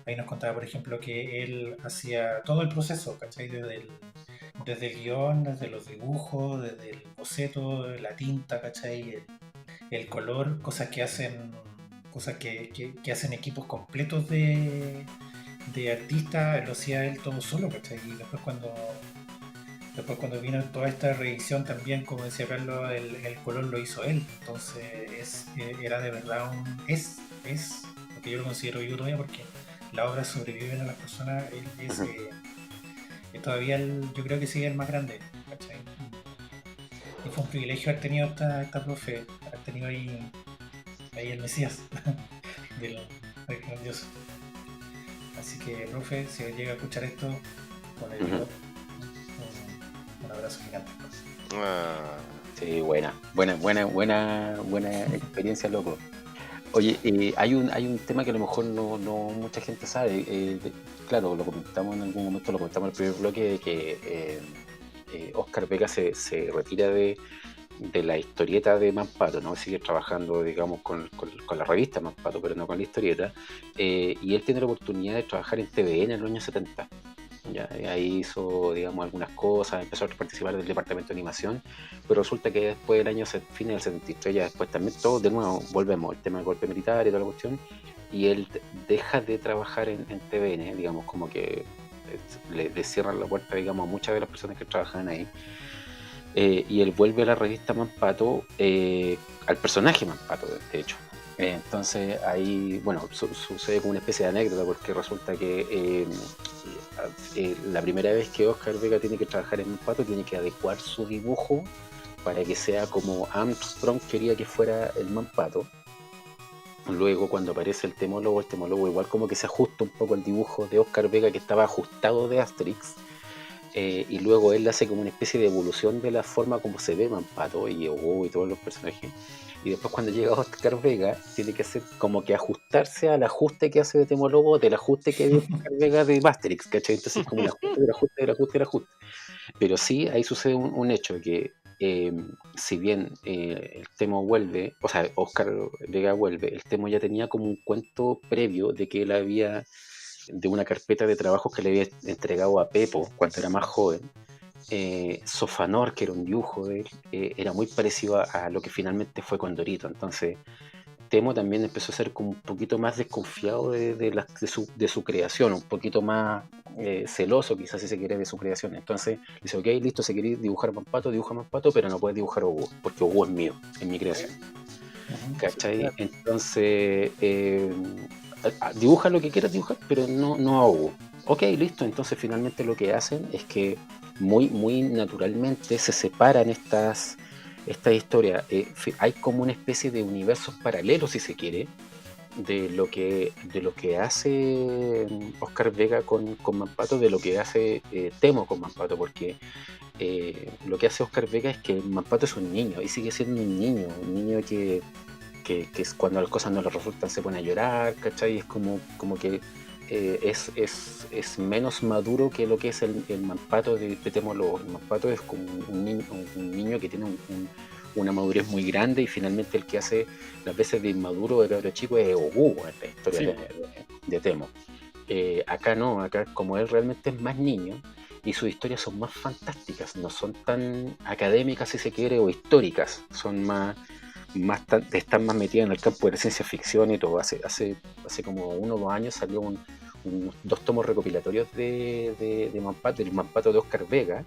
Ahí nos contaba, por ejemplo, que él hacía todo el proceso, ¿cachai? Desde el guión, desde los dibujos, desde el boceto, la tinta, ¿cachai? El color, cosas que hacen equipos completos de artistas, lo hacía él todo solo, ¿cachai? Y después cuando vino toda esta revisión también, como decía Carlos, el color lo hizo él. Entonces era de verdad es porque yo lo considero vivo todavía, porque las obras sobreviven a las personas. Todavía yo creo que sigue el más grande, ¿cachai? Y fue un privilegio haber tenido esta profe, haber tenido ahí el Mesías del grandioso. Así que, profe, si llega a escuchar esto, con el un abrazo gigante.
Ah,
Sí, buena experiencia, loco. Oye, hay un tema que a lo mejor no mucha gente sabe. Claro, lo comentamos en algún momento, lo comentamos en el primer bloque, de que Oscar Vega se retira de la historieta de Mampato, ¿no? Sigue trabajando, digamos, con la revista Mampato, pero no con la historieta. Y él tiene la oportunidad de trabajar en TVN en los años 70. Ya, ahí hizo, digamos, algunas cosas, empezó a participar del departamento de animación, pero resulta que después del año fin del 73, ya después también todo, de nuevo, volvemos al tema del golpe militar y toda la cuestión, y él deja de trabajar en TVN, digamos, como que le cierran la puerta, digamos, a muchas de las personas que trabajan ahí. Y él vuelve a la revista Mampato, al personaje Mampato, de hecho. Entonces ahí, bueno, sucede como una especie de anécdota, porque resulta que la primera vez que Oscar Vega tiene que trabajar en Mampato, tiene que adecuar su dibujo para que sea como Armstrong quería que fuera el Mampato. Luego, cuando aparece el Temólogo igual como que se ajusta un poco al dibujo de Oscar Vega, que estaba ajustado de Asterix. Y luego él hace como una especie de evolución de la forma como se ve Mampato y Hugo y todos los personajes. Y después, cuando llega Oscar Vega, tiene que hacer como que ajustarse al ajuste que hace de Temólogo, del ajuste que hace Oscar Vega de Asterix, ¿cachai? Entonces, como el ajuste. Pero sí, ahí sucede un hecho, que si bien el Temo vuelve, o sea, Oscar Vega vuelve, el Temo ya tenía como un cuento previo de que él había, de una carpeta de trabajos que le había entregado a Pepo cuando era más joven. Sofanor, que era un dibujo de él, era muy parecido a lo que finalmente fue Condorito. Entonces Temo también empezó a ser como un poquito más desconfiado de su creación, un poquito más celoso, quizás, si se quiere, de su creación. Entonces dice: ok, listo, si queréis dibujar Mampato, dibuja Mampato, pero no puedes dibujar a Hugo, porque Hugo es mío, es mi creación. ¿Cachai? Entonces dibuja lo que quieras dibujar, pero no a Hugo. Ok, listo. Entonces finalmente lo que hacen es que muy naturalmente se separan estas historias. Hay como una especie de universos paralelos, si se quiere, de lo que hace Oscar Vega con Mampato, de lo que hace Temo con Mampato, porque lo que hace Oscar Vega es que Mampato es un niño y sigue siendo un niño que es, cuando las cosas no le resultan, se pone a llorar, ¿cachai? Es como que es menos maduro que lo que es el Manpato de Temo Lobo. El Manpato es como un niño que tiene una madurez muy grande, y finalmente el que hace las veces de inmaduro de cabro chico es Ogu en la historia
Sí.
de Temo. Acá no, acá como él realmente es más niño y sus historias son más fantásticas, no son tan académicas si se quiere o históricas, son están más metidas en el campo de la ciencia ficción y todo. Hace como 1 o 2 años salió unos 2 tomos recopilatorios del Manpato de Oscar Vega,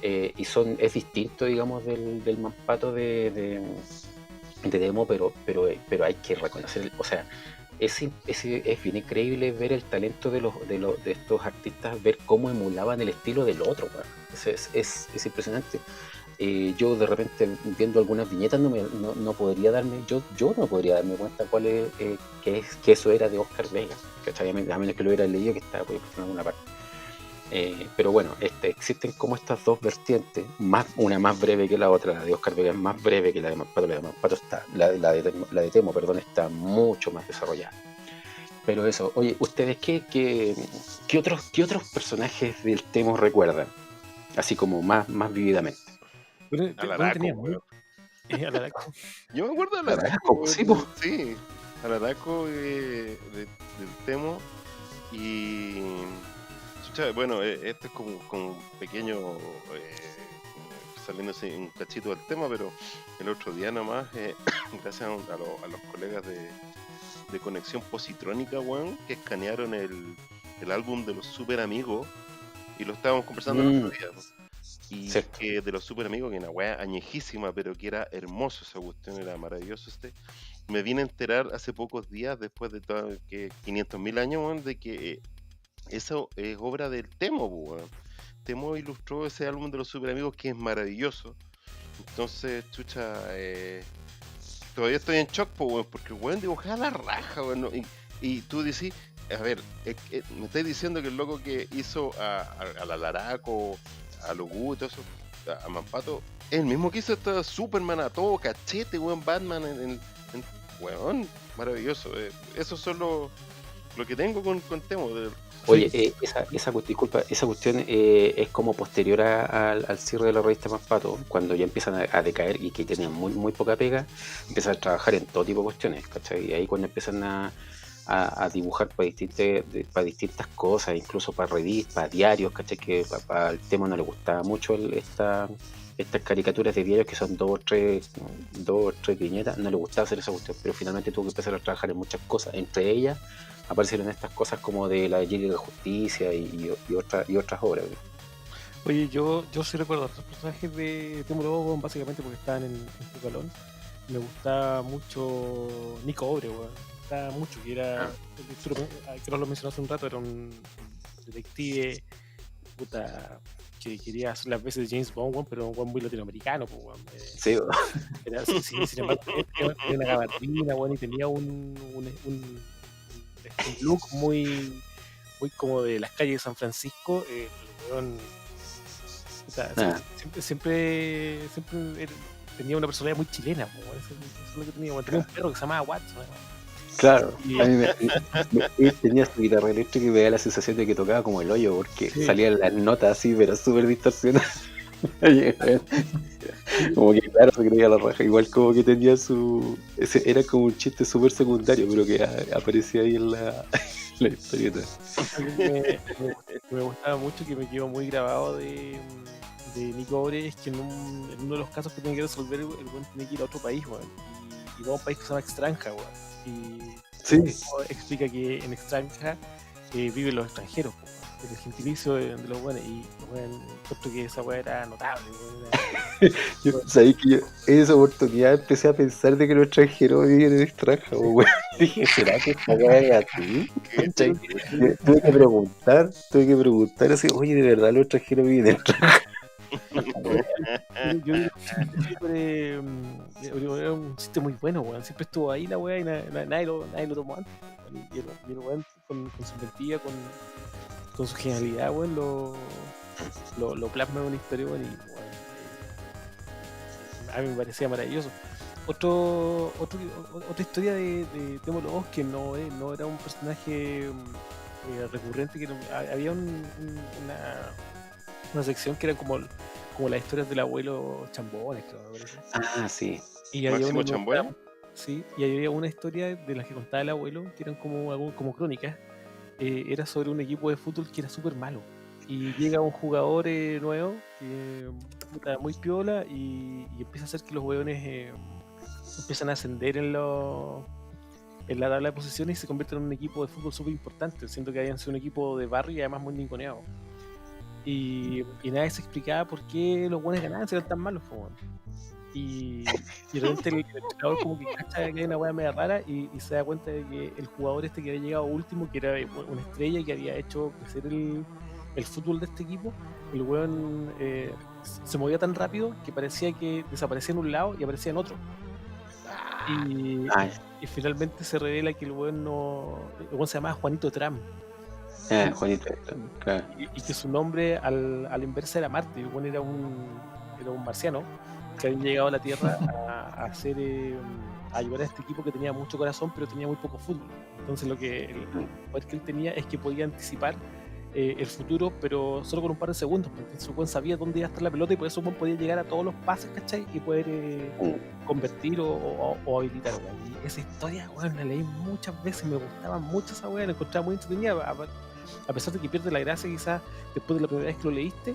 y es distinto, digamos, del Manpato de Demo, pero hay que reconocer, o sea, es bien increíble ver el talento de estos artistas, ver cómo emulaban el estilo del otro, weón. Es impresionante. Yo de repente viendo algunas viñetas no podría darme, yo no podría darme cuenta que eso era de Oscar Vega, ¿cachai? A menos que lo hubiera leído, que estaba por alguna parte. Pero bueno, existen como estas dos vertientes, una más breve que la otra. La de Oscar Vega es más breve que la de Manpato. La de Manpato la de Temo, perdón, está mucho más desarrollada. Pero eso, oye, ¿ustedes qué otros personajes del Temo recuerdan? Así como más vividamente.
Bueno,
Alaraco,
tenía
weón.
Alaraco.
Yo me acuerdo de
Alaraco,
Alaraco, weón.
sí, po.
Sí, Alaraco del Temo. Y chucha, bueno, este es como un pequeño saliéndose un cachito del tema, pero el otro día nomás, gracias a los colegas de Conexión Positrónica, weón, que escanearon el álbum de los Super Amigos, y lo estábamos conversando el otro día, ¿no? Y
Cierto.
que de los Super Amigos, que era una weá añejísima, pero que era hermoso, esa cuestión era maravilloso. Me vine a enterar hace pocos días, después de que 500.000 años, weón, de que eso es obra del Temo, weón. Temo ilustró ese álbum de los Super Amigos, que es maravilloso. Entonces, chucha, todavía estoy en shock, weón, porque el weón dibujaba la raja, weón, ¿no? Y tú decís, a ver, me estáis diciendo que el loco que hizo a la Laraco, a Logu y todo eso, a Manpato, es el mismo que hizo esta Superman a todo cachete, weón, Batman weón, maravilloso. Eso es lo que tengo con Temo.
Oye, esa cuestión es como posterior al cierre de la revista Manpato, cuando ya empiezan a decaer y que tenían muy poca pega, empiezan a trabajar en todo tipo de cuestiones, ¿cachai? Y ahí cuando empiezan a dibujar para distintas cosas, incluso para revistas, para diarios, ¿cachai? Que para el Temo no le gustaba mucho estas caricaturas de diarios que son 2 o 3 viñetas, no le gustaba hacer esa cuestión, pero finalmente tuvo que empezar a trabajar en muchas cosas. Entre ellas aparecieron estas cosas como de la Liga de la Justicia y otras obras.
Oye, yo sí recuerdo a otros personajes de Temo Lobo, básicamente porque estaban en Tucalón. Me gustaba mucho Nico Obre, weón. Me gustaba mucho, que era, que no lo mencionó hace un rato, era un detective, puta, que quería hacer las veces de James Bond, weón, pero un weón muy latinoamericano, pues, weón.
Sí,
Sí, sin embargo, tenía una gabardina, weón, y tenía un look muy como de las calles de San Francisco. El weón, puta, siempre tenía una personalidad muy chilena, po, weón. Eso es lo que tenía, weón. Tenía un perro que se llamaba Watson, weón.
claro.
Y-
A mí él tenía su guitarra eléctrica y me da la sensación de que tocaba como el hoyo, porque
Sí.
salían las notas así, pero súper distorsionadas. Como que claro, se creía la raja, igual como que tenía era como un chiste súper secundario, pero que aparecía ahí en la historieta.
me gustaba mucho, que me quedó muy grabado de Nico Obre, es que en uno de los casos que tiene que resolver, el weón tiene que ir a otro país, weón, y va a un país que se llama Extranja, weón, y
Sí.
explica que en Extranja viven los extranjeros, po, weón, el gentilicio de los buenos, y weón, encuentro que esa weá era notable, weón,
Sabí que yo en esa oportunidad empecé a pensar de que los extranjeros viven en extranjera, weón. Dije, ¿será que esta weá es así? ¿Cachai? Tuve que preguntar así, oye, ¿de verdad los extranjeros viven en extranjera?
yo digo, siempre era un chiste muy bueno, weón. Siempre estuvo ahí la weá y nadie lo tomó antes, weón. Y el weón con su inventiva, con su genialidad, weón, lo plasma en una historia, weón, y weón, a mí me parecía maravilloso. Otra historia de Temo Lobos, que no era un personaje recurrente, que había una sección que era como las historias del abuelo Chambones, creo, me parece.
Ah, sí.
Y había
Máximo
una que
Chambones.
contaba- sí, y había una historia de las que contaba el abuelo, que eran como crónicas. Era sobre un equipo de fútbol que era súper malo. Y llega un jugador nuevo, puta, muy piola, y empieza a hacer que los hueones empiezan a ascender en la tabla de posiciones y se convierten en un equipo de fútbol súper importante, siendo que habían sido un equipo de barrio y además muy ninguneado. Y nadie se explicaba por qué los buenos ganaban si eran tan malos, po, weón. Y de repente el entrenador como que cacha que hay una weá media rara y se da cuenta de que el jugador este que había llegado último, que era una estrella que había hecho crecer el fútbol de este equipo, el weón se movía tan rápido que parecía que desaparecía en un lado y aparecía en otro. Y,
Ah,
y finalmente se revela que el weón se llamaba Juanito Tram.
Juanito, claro.
Y que su nombre a la inversa era Marte. El weón era un marciano que había llegado a la Tierra a ayudar a este equipo que tenía mucho corazón pero tenía muy poco fútbol. Entonces el poder que él tenía es que podía anticipar el futuro, pero solo con un par de segundos. Entonces el weón sabía dónde iba a estar la pelota y por eso el weón podía llegar a todos los pases, ¿cachai? Y poder convertir o habilitar, weón. Y esa historia, weón, la leí muchas veces, me gustaba mucho esa weón, la encontraba muy entretenida, a pesar de que pierde la gracia quizás después de la primera vez que lo leíste.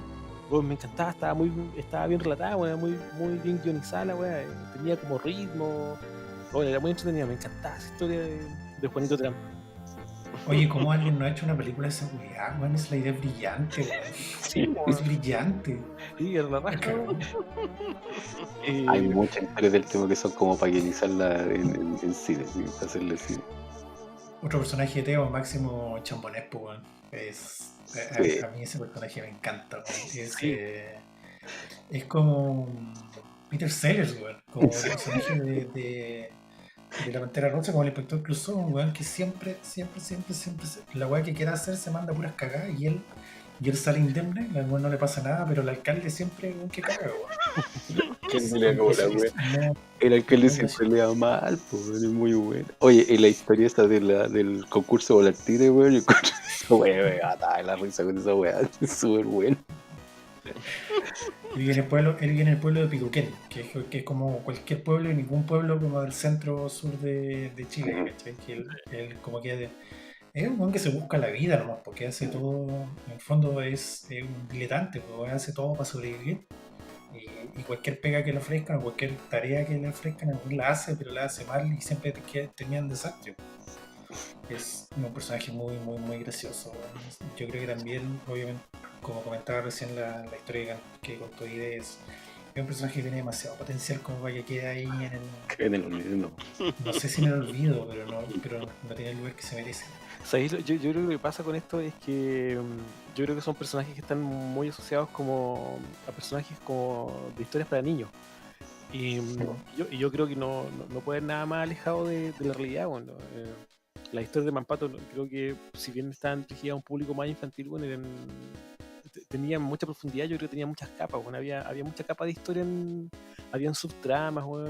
Weón, me encantaba, estaba bien relatada, weón, muy bien guionizada la weón, tenía como ritmo, weón, era muy entretenida, me encantaba esa historia de Juanito Tram.
Oye, ¿cómo alguien no ha hecho una película de seguridad, weón? Es la idea brillante, weón.
Sí,
Es brillante.
sí, era la raja, weón.
Hay muchas historias del tema que son como para guionizarla en cine, ¿sí? Para hacerle cine.
Otro personaje de Teo, Máximo Chambones, pues, weón.
Sí.
A mí ese personaje me encanta, weón.
Sí.
Es como Peter Sellers, weón. Como el personaje de la Pantera Rosa, como el inspector Clouseau, un weón que siempre, la weá que quiera hacer se manda puras cagadas y él sale indemne, al weón no le pasa nada, pero el alcalde siempre es un que caga, weón.
¿Quién no le cobra, weón?
No,
El alcalde siempre le da mal, pues, es muy bueno. Oye, y la historia esta del concurso volantín, weón, yo encuentro esa weá, me gata de la risa con esa weá, es súper bueno.
Él vive en el pueblo de Picuquén, que es como cualquier pueblo y ningún pueblo como del centro sur de Chile, ¿cachai? Que él como que es un weón que se busca la vida nomás, porque hace todo, en el fondo es un diletante, porque hace todo para sobrevivir. Y cualquier pega que le ofrezcan o cualquier tarea que le ofrezcan, él la hace, pero la hace mal y siempre tenían desastre. Es un personaje muy gracioso, weón. Yo creo que también, obviamente, como comentaba recién la historia que contó Ide, es un personaje que tiene demasiado potencial como para que quede ahí
En el olvido,
no sé si en el olvido, pero no tiene el lugar que se merece.
¿Sabéis? Yo creo que lo que pasa con esto es que yo creo que son personajes que están muy asociados como a personajes como de historias para niños. Y yo creo que no puede haber nada más alejado de la realidad. Bueno, las historias de Mampato, creo que si bien estaban dirigidas a un público más infantil, bueno, tenían mucha profundidad, yo creo que tenían muchas capas. Bueno, había mucha capa de historia, habían subtramas, bueno,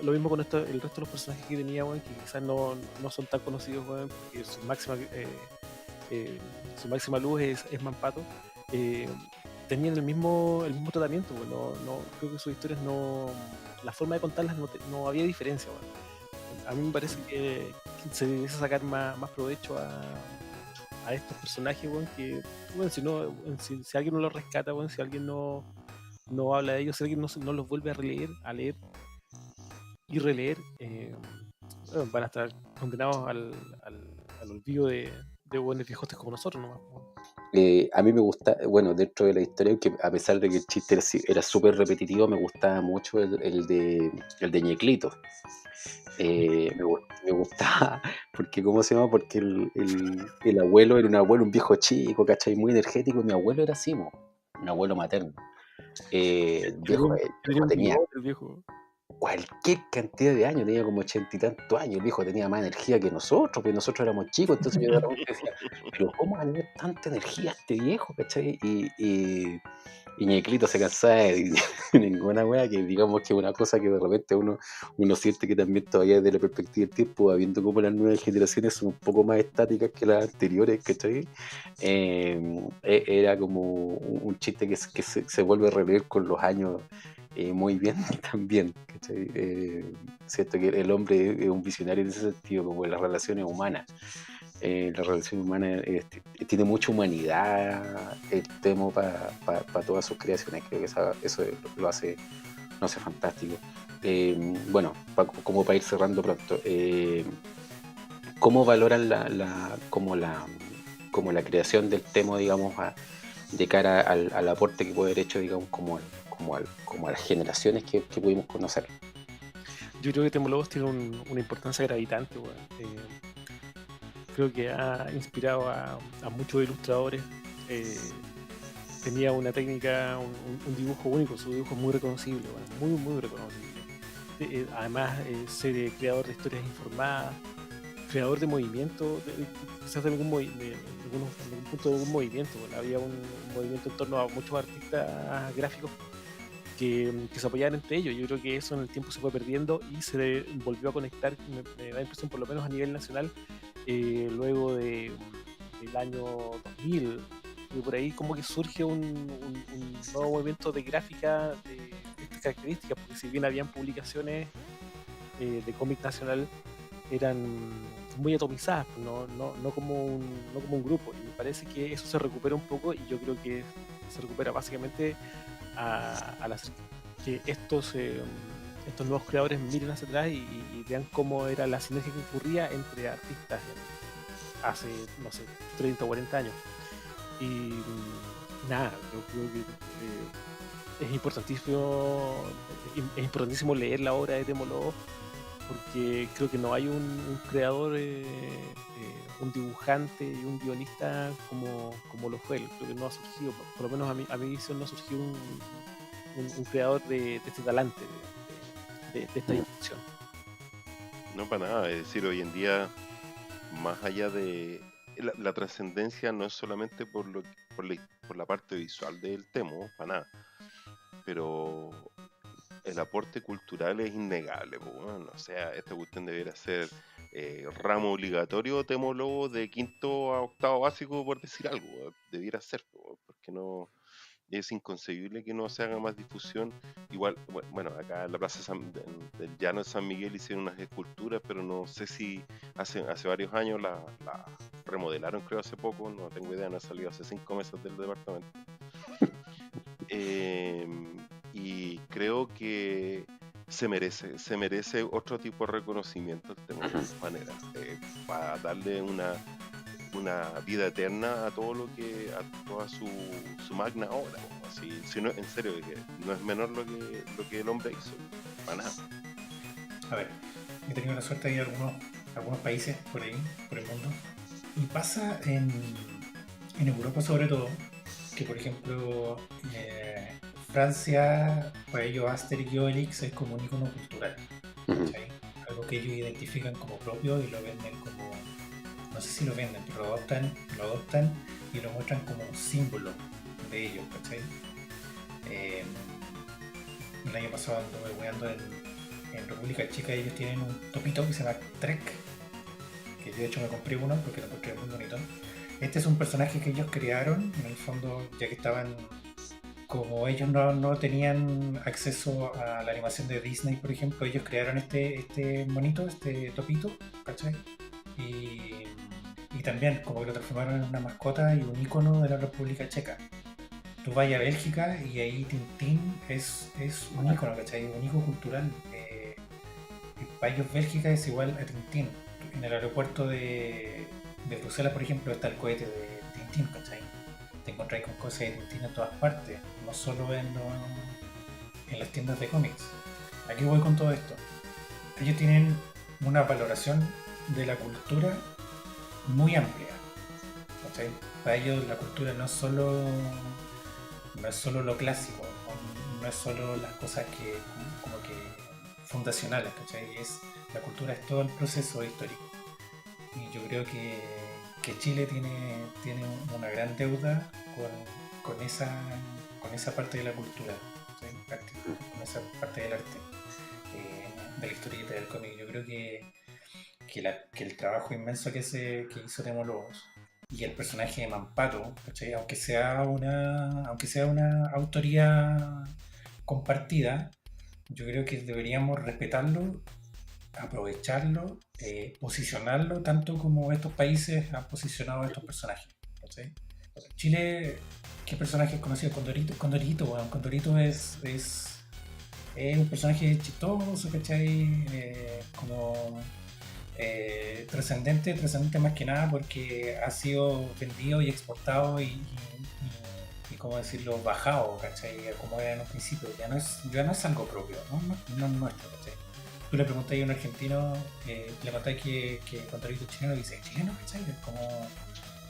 lo mismo con el resto de los personajes que tenía, bueno, que quizás no son tan conocidos, bueno, porque su máxima luz es Mampato. Tenían el mismo tratamiento, bueno, creo que sus historias la forma de contarlas no había diferencia, bueno. A mí me parece que se debiese sacar más provecho a estos personajes, bueno, que bueno, si alguien no los rescata, bueno, si alguien no habla de ellos, si alguien no los vuelve a leer y releer, bueno, van a estar condenados al olvido de buenos viejotes como nosotros nomás.
A mí me gusta, bueno, dentro de la historia, que a pesar de que el chiste era súper repetitivo, me gustaba mucho el de Ñeclito. Me gustaba, porque ¿cómo se llama? Porque el abuelo era un viejo chico, ¿cachai? Muy energético, y mi abuelo era así, mi abuelo materno. El viejo tenía cualquier cantidad de años, tenía como 80 y tantos años, el viejo tenía más energía que nosotros, porque nosotros éramos chicos, entonces yo de repente decía, pero ¿cómo va a tener tanta energía este viejo, cachai? Y y Ñeclito se cansaba de ninguna wea, que digamos que es una cosa que de repente uno siente que también todavía desde la perspectiva del tiempo, habiendo como las nuevas generaciones son un poco más estáticas que las anteriores, ¿cachai? Era como un chiste que se vuelve a releer con los años muy bien también, ¿cachai? Siento que el hombre es un visionario en ese sentido, como en las relaciones humanas. La relación humana tiene mucha humanidad el tema para todas sus creaciones. Creo que eso lo hace fantástico. Bueno, como para ir cerrando pronto, ¿cómo valoran como la creación del tema, digamos, de cara al aporte que puede haber hecho, digamos, como a las generaciones que pudimos conocer?
Yo creo que Temo Lobos tiene una importancia gravitante, weón. Creo que ha inspirado a muchos ilustradores. Tenía una técnica, un dibujo único, su dibujo es muy reconocible, bueno, muy reconocible. Además, ser creador de historias informadas, creador de movimiento, quizás de algún punto de algún movimiento. Bueno, había un movimiento en torno a muchos artistas gráficos que se apoyaban entre ellos. Yo creo que eso en el tiempo se fue perdiendo y se volvió a conectar, me da la impresión, por lo menos a nivel nacional, luego del año 2000, y por ahí como que surge un nuevo movimiento de gráfica de estas características, porque si bien habían publicaciones de cómic nacional, eran muy atomizadas, no como un grupo, y me parece que eso se recupera un poco, y yo creo que se recupera básicamente al hacer que estos nuevos creadores miren hacia atrás y vean cómo era la sinergia que ocurría entre artistas hace, no sé, 30 o 40 años. Y nada, yo creo que es importantísimo leer la obra de Temo Lobos, porque creo que no hay un creador, un dibujante y un guionista como lo fue él. Creo que no ha surgido, por lo menos a mi visión, no ha surgido un creador de este talante, de esta dimensión.
No, para nada. Es decir, hoy en día, más allá de la trascendencia, no es solamente por la parte visual del Temo, para nada, pero el aporte cultural es innegable, pues, bueno. O sea, esta cuestión debería ser ramo obligatorio, Temo Lobo, de quinto a octavo básico, por decir algo, debiera ser, pues, porque no es inconcebible que no se haga más difusión. Igual, bueno, acá en la plaza del Llano de San Miguel hicieron unas esculturas, pero no sé si hace varios años la remodelaron, creo hace poco, no tengo idea, no he salido hace 5 meses del departamento. Y creo que se merece otro tipo de reconocimiento de manera, para darle una vida eterna a toda su magna obra, así, si no, en serio, que no es menor lo que el hombre hizo, para nada.
A ver, he tenido la suerte de ir a algunos países por ahí, por el mundo, y pasa en Europa sobre todo, que por ejemplo Francia, para ellos Asterix y Obelix es como un icono cultural, ¿cachai? Algo que ellos identifican como propio y lo venden como, no sé si lo venden, pero lo adoptan y lo muestran como un símbolo de ellos, ¿cachai? El año pasado anduve weando en República Checa, ellos tienen un topito que se llama Trek, que yo de hecho me compré uno porque lo encontré muy bonito. Este es un personaje que ellos crearon, en el fondo, ya que estaban, como ellos no tenían acceso a la animación de Disney, por ejemplo, ellos crearon este monito, este topito, ¿cachai? Y también como que lo transformaron en una mascota y un icono de la República Checa. Tú vas a Bélgica y ahí Tintín es un icono, ¿cachai? Un icono cultural. Y para ellos Bélgica es igual a Tintín. En el aeropuerto de Bruselas, por ejemplo, está el cohete de Tintín, ¿cachai? Te encontrás con cosas de Tintín en todas partes, no solo en las tiendas de cómics. Aquí voy con todo esto. Ellos tienen una valoración de la cultura muy amplia, ¿cachai? Para ellos la cultura no es solo lo clásico, no es solo las cosas que como que fundacionales, ¿cachai? La cultura es todo el proceso histórico. Y yo creo que Chile tiene una gran deuda con esa esa parte de la cultura, ¿sí? Con esa parte del arte, de la historieta del cómic. Yo creo que el trabajo inmenso que hizo Temo Lobos y el personaje de Mampato, ¿cachai? Aunque sea una autoría compartida, yo creo que deberíamos respetarlo, aprovecharlo, posicionarlo tanto como estos países han posicionado a estos personajes, ¿cachai? Chile, ¿qué personaje es conocido? Condorito, bueno, Condorito es un personaje chistoso, ¿cachai? Como trascendente más que nada porque ha sido vendido y exportado y ¿cómo decirlo? Bajado, ¿cachai? Como era en un principio, ya no es algo propio, no es nuestro, ¿cachai? Tú le preguntas a un argentino, le preguntas que Condorito es chileno y dice, ¿chileno, cachai?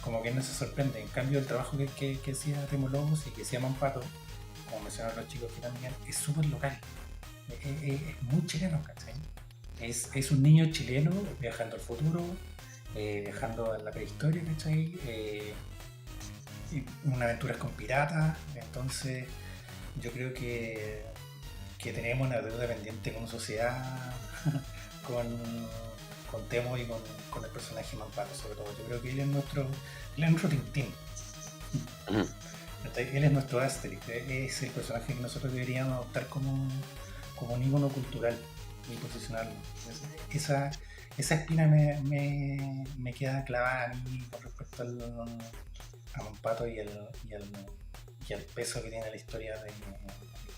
Como que no se sorprende. En cambio, el trabajo que hacía Temo Lobos y que hacía Mampato, como mencionaron los chicos que también, es súper local. Es muy chileno, ¿cachai? Es un niño chileno viajando al futuro, viajando a la prehistoria, ¿cachai? Y una aventura con piratas. Entonces, yo creo que tenemos una deuda pendiente como sociedad con Temo y con el personaje Mampato, sobre todo. Yo creo que él es nuestro Tintín. Él es nuestro Asterix, es el personaje que nosotros deberíamos adoptar como un ícono cultural y posicionarlo. Esa espina me queda clavada a mí con respecto a Mampato y el peso que tiene la historia de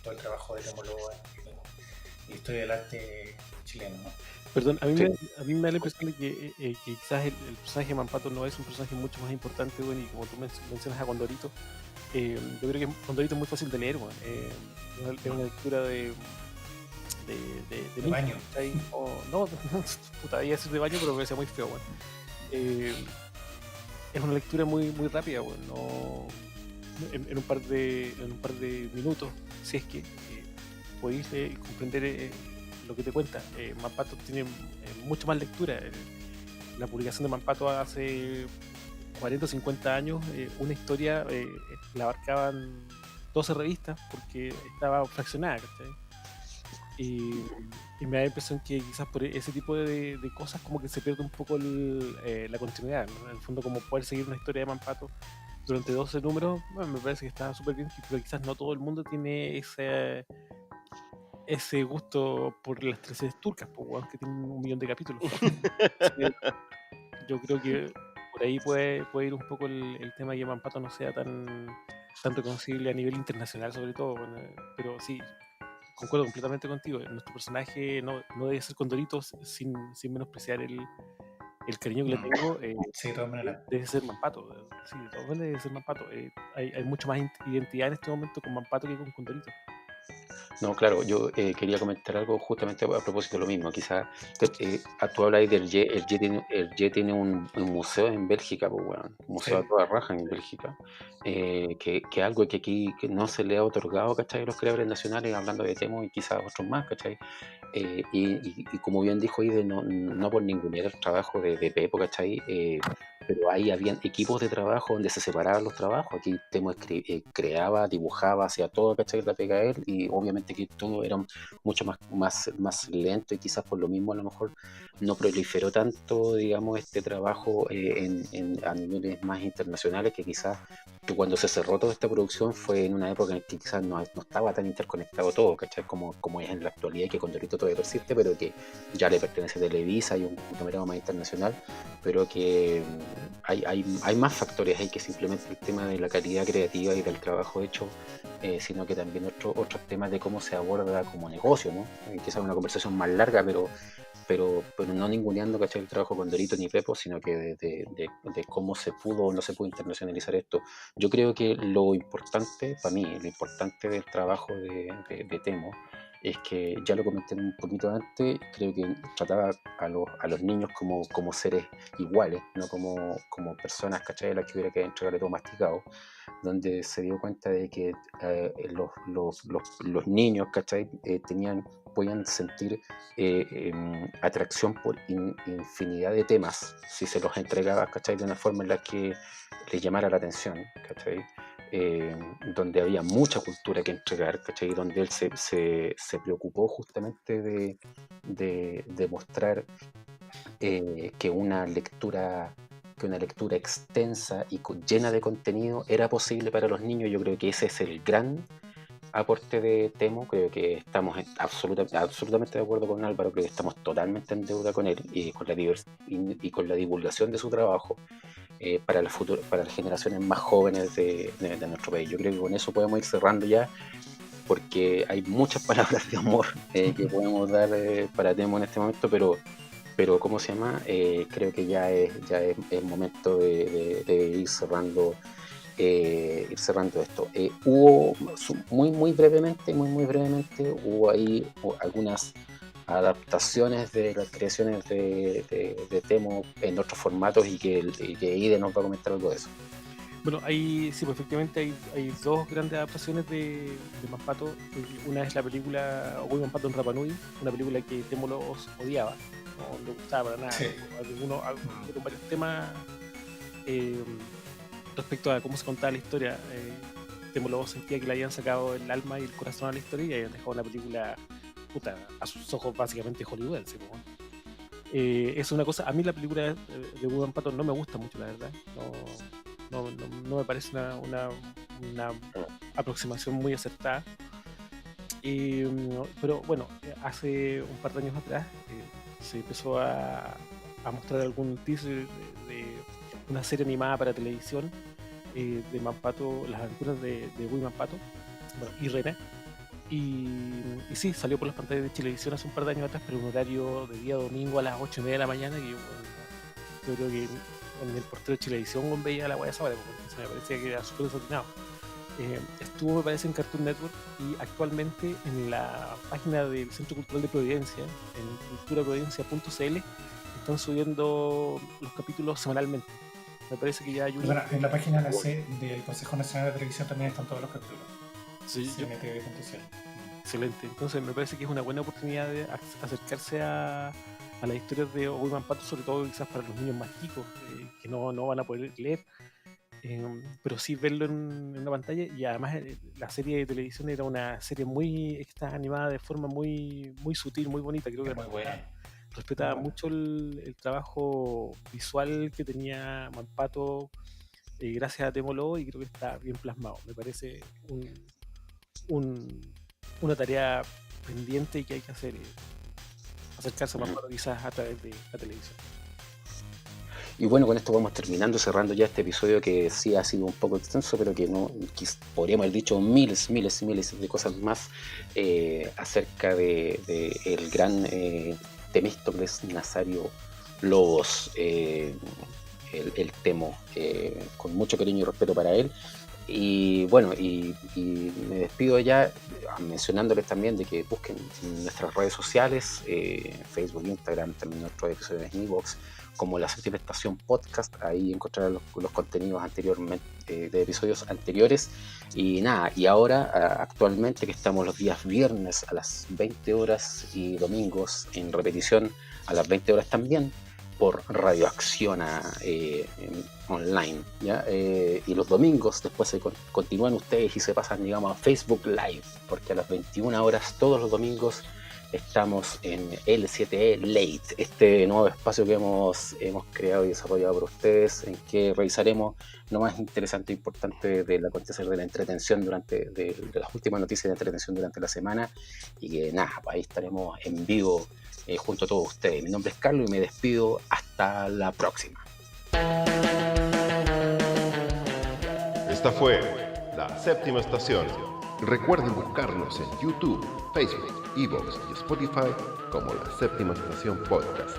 todo el trabajo de Temo Lobos en la historia del arte chileno, ¿no?
Perdón, a mí me da la impresión de que quizás el personaje de Mampato no es un personaje mucho más importante, bueno, y como tú mencionas a Condorito, yo creo que Condorito es muy fácil de leer, bueno, es una lectura de
baño.
No, puta, iba a decir de baño, pero me parecía muy feo, bueno. Es una lectura muy, muy rápida, bueno, no, en un par de minutos, si es que podéis comprender lo que te cuenta. Mampato tiene mucho más lectura. La publicación de Mampato hace 40 o 50 años, una historia la abarcaban 12 revistas porque estaba fraccionada, ¿cachai? Y me da la impresión que quizás por ese tipo de cosas como que se pierde un poco la continuidad, ¿no? En el fondo, como poder seguir una historia de Mampato durante 12 números, bueno, me parece que está súper bien, pero quizás no todo el mundo tiene ese gusto por las teleseries turcas, pues, que tienen 1.000.000 de capítulos. Yo creo que por ahí puede ir un poco el tema de que Mampato no sea tan reconocible a nivel internacional, sobre todo, bueno, pero sí, concuerdo completamente contigo. Nuestro personaje no debe ser Condorito sin menospreciar el cariño que le tengo.
Sí, de todas maneras.
Debe ser Mampato. Sí, de todas maneras debe ser Mampato. Hay mucho más identidad en este momento con Mampato que con Condorito.
No, claro, yo quería comentar algo justamente a propósito de lo mismo. Quizás tú hablas del YE, el YE tiene un museo en Bélgica, pues, bueno, un museo
Sí.
a toda raja en Bélgica, que algo que aquí que no se le ha otorgado, ¿cachai? A los creadores nacionales, hablando de Temo y quizás otros más, ¿cachai? Y como bien dijo Ide, no por ningunear el trabajo de Pepo, ¿cachai? Pero ahí habían equipos de trabajo donde se separaban los trabajos. Aquí Temo creaba, dibujaba, hacía todo, ¿cachai? La pega él, y obviamente que todo era mucho más lento y quizás por lo mismo a lo mejor no proliferó tanto, digamos, este trabajo a niveles más internacionales, que quizás que cuando se cerró toda esta producción fue en una época en que quizás no estaba tan interconectado todo, ¿cachai? Como es en la actualidad, que Condorito todavía persiste, pero que ya le pertenece a Televisa y un conglomerado más internacional, pero que hay más factores ahí que simplemente el tema de la calidad creativa y del trabajo hecho, sino que también otros temas de cómo se aborda como negocio, ¿no? Quizás una conversación más larga, pero no ninguneando, ¿cachai? El trabajo con Dorito ni Pepo, sino que de cómo se pudo o no se pudo internacionalizar esto. Yo creo que lo importante, para mí, lo importante del trabajo de Temo es que, ya lo comenté un poquito antes, creo que trataba a los niños como seres iguales, no como personas, ¿cachai? A las que hubiera que entregarle todo masticado, donde se dio cuenta de que los niños, ¿cachai? Podían sentir atracción por infinidad de temas si se los entregaba, ¿cachai? De una forma en la que les llamara la atención, ¿cachai? donde había mucha cultura que entregar, ¿cachai? Donde él se preocupó justamente de mostrar que una lectura extensa y llena de contenido era posible para los niños. Yo creo que ese es el gran aporte de Temu. Creo que estamos absolutamente de acuerdo con Álvaro. Creo que estamos totalmente en deuda con él y con la divulgación de su trabajo para las generaciones más jóvenes de nuestro país. Yo creo que con eso podemos ir cerrando ya, porque hay muchas palabras de amor que podemos dar para Temu en este momento, pero ¿cómo se llama? Creo que ya es el momento de ir cerrando esto. Hubo muy brevemente, hubo ahí algunas adaptaciones de las creaciones de Temu en otros formatos y que Ide nos va a comentar algo de eso.
Bueno, pues efectivamente hay dos grandes adaptaciones de Manpato. Una es la película Ogoy Manpato en Rapa Nui, una película que Temu los odiaba, no le gustaba para nada.
Sí.
Con varios temas respecto a cómo se contaba la historia. Temu los sentía que le habían sacado el alma y el corazón a la historia y habían dejado una película a sus ojos básicamente hollywoodense. Es una cosa, a mí la película de Ogoy Manpato no me gusta mucho, la verdad. No me parece una aproximación muy acertada. Pero bueno, hace un par de años atrás se empezó a mostrar algún teaser de una serie animada para televisión de Manpato, las aventuras de Ogoy Manpato, y Rena. Y sí, salió por las pantallas de televisión hace un par de años atrás, pero un horario de día domingo a las 8:30 de la mañana, que yo creo que en el portero de Chilevisión veía la guaya esa hora, porque me parecía que era súper desordenado. Estuvo, me parece, en Cartoon Network y actualmente en la página del Centro Cultural de Providencia, en culturaprovidencia.cl, están subiendo los capítulos semanalmente. Me parece que ya hay
en la página del Consejo Nacional de Televisión también están todos los capítulos.
Sí,
CNTV.cl.
Excelente. Entonces me parece que es una buena oportunidad de acercarse a las historias de Ogoy Manpato, sobre todo quizás para los niños más chicos que no van a poder leer, pero sí verlo en una pantalla. Y además la serie de televisión era una serie que está animada de forma muy sutil, muy bonita. Creo que
muy buena.
Respetaba mucho el trabajo visual que tenía Manpato, gracias a Temu Lobo, y creo que está bien plasmado. Me parece una tarea pendiente y que hay que hacer, acercarse a Manpato quizás a través de la televisión.
Y bueno, con esto vamos terminando, cerrando ya este episodio que sí ha sido un poco extenso, pero que podríamos haber dicho miles de cosas más acerca de el gran Temístocles Nazario Lobos, el Temu, con mucho cariño y respeto para él. Y bueno, y me despido ya mencionándoles también de que busquen nuestras redes sociales, Facebook, Instagram, también nuestros episodios en iVoox, como La Séptima Estación Podcast. Ahí encontrarán los contenidos anteriormente de episodios anteriores. Y nada, y ahora actualmente que estamos los días viernes a las 20 horas y domingos en repetición a las 20 horas también por Radio Acciona online, ¿ya? Y los domingos después se continúan ustedes y se pasan, digamos, a Facebook Live, porque a las 21 horas todos los domingos estamos en L7E Late, este nuevo espacio que hemos creado y desarrollado por ustedes, en que revisaremos lo más interesante e importante del acontecer de la entretención de las últimas noticias de entretención durante la semana. Y que nada, ahí estaremos en vivo junto a todos ustedes. Mi nombre es Carlos y me despido hasta la próxima.
Esta fue La Séptima Estación. Recuerden buscarnos en YouTube, Facebook, iVoox y Spotify como La Séptima Estación Podcast,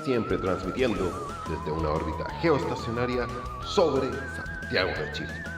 siempre transmitiendo desde una órbita geoestacionaria sobre Santiago de Chile.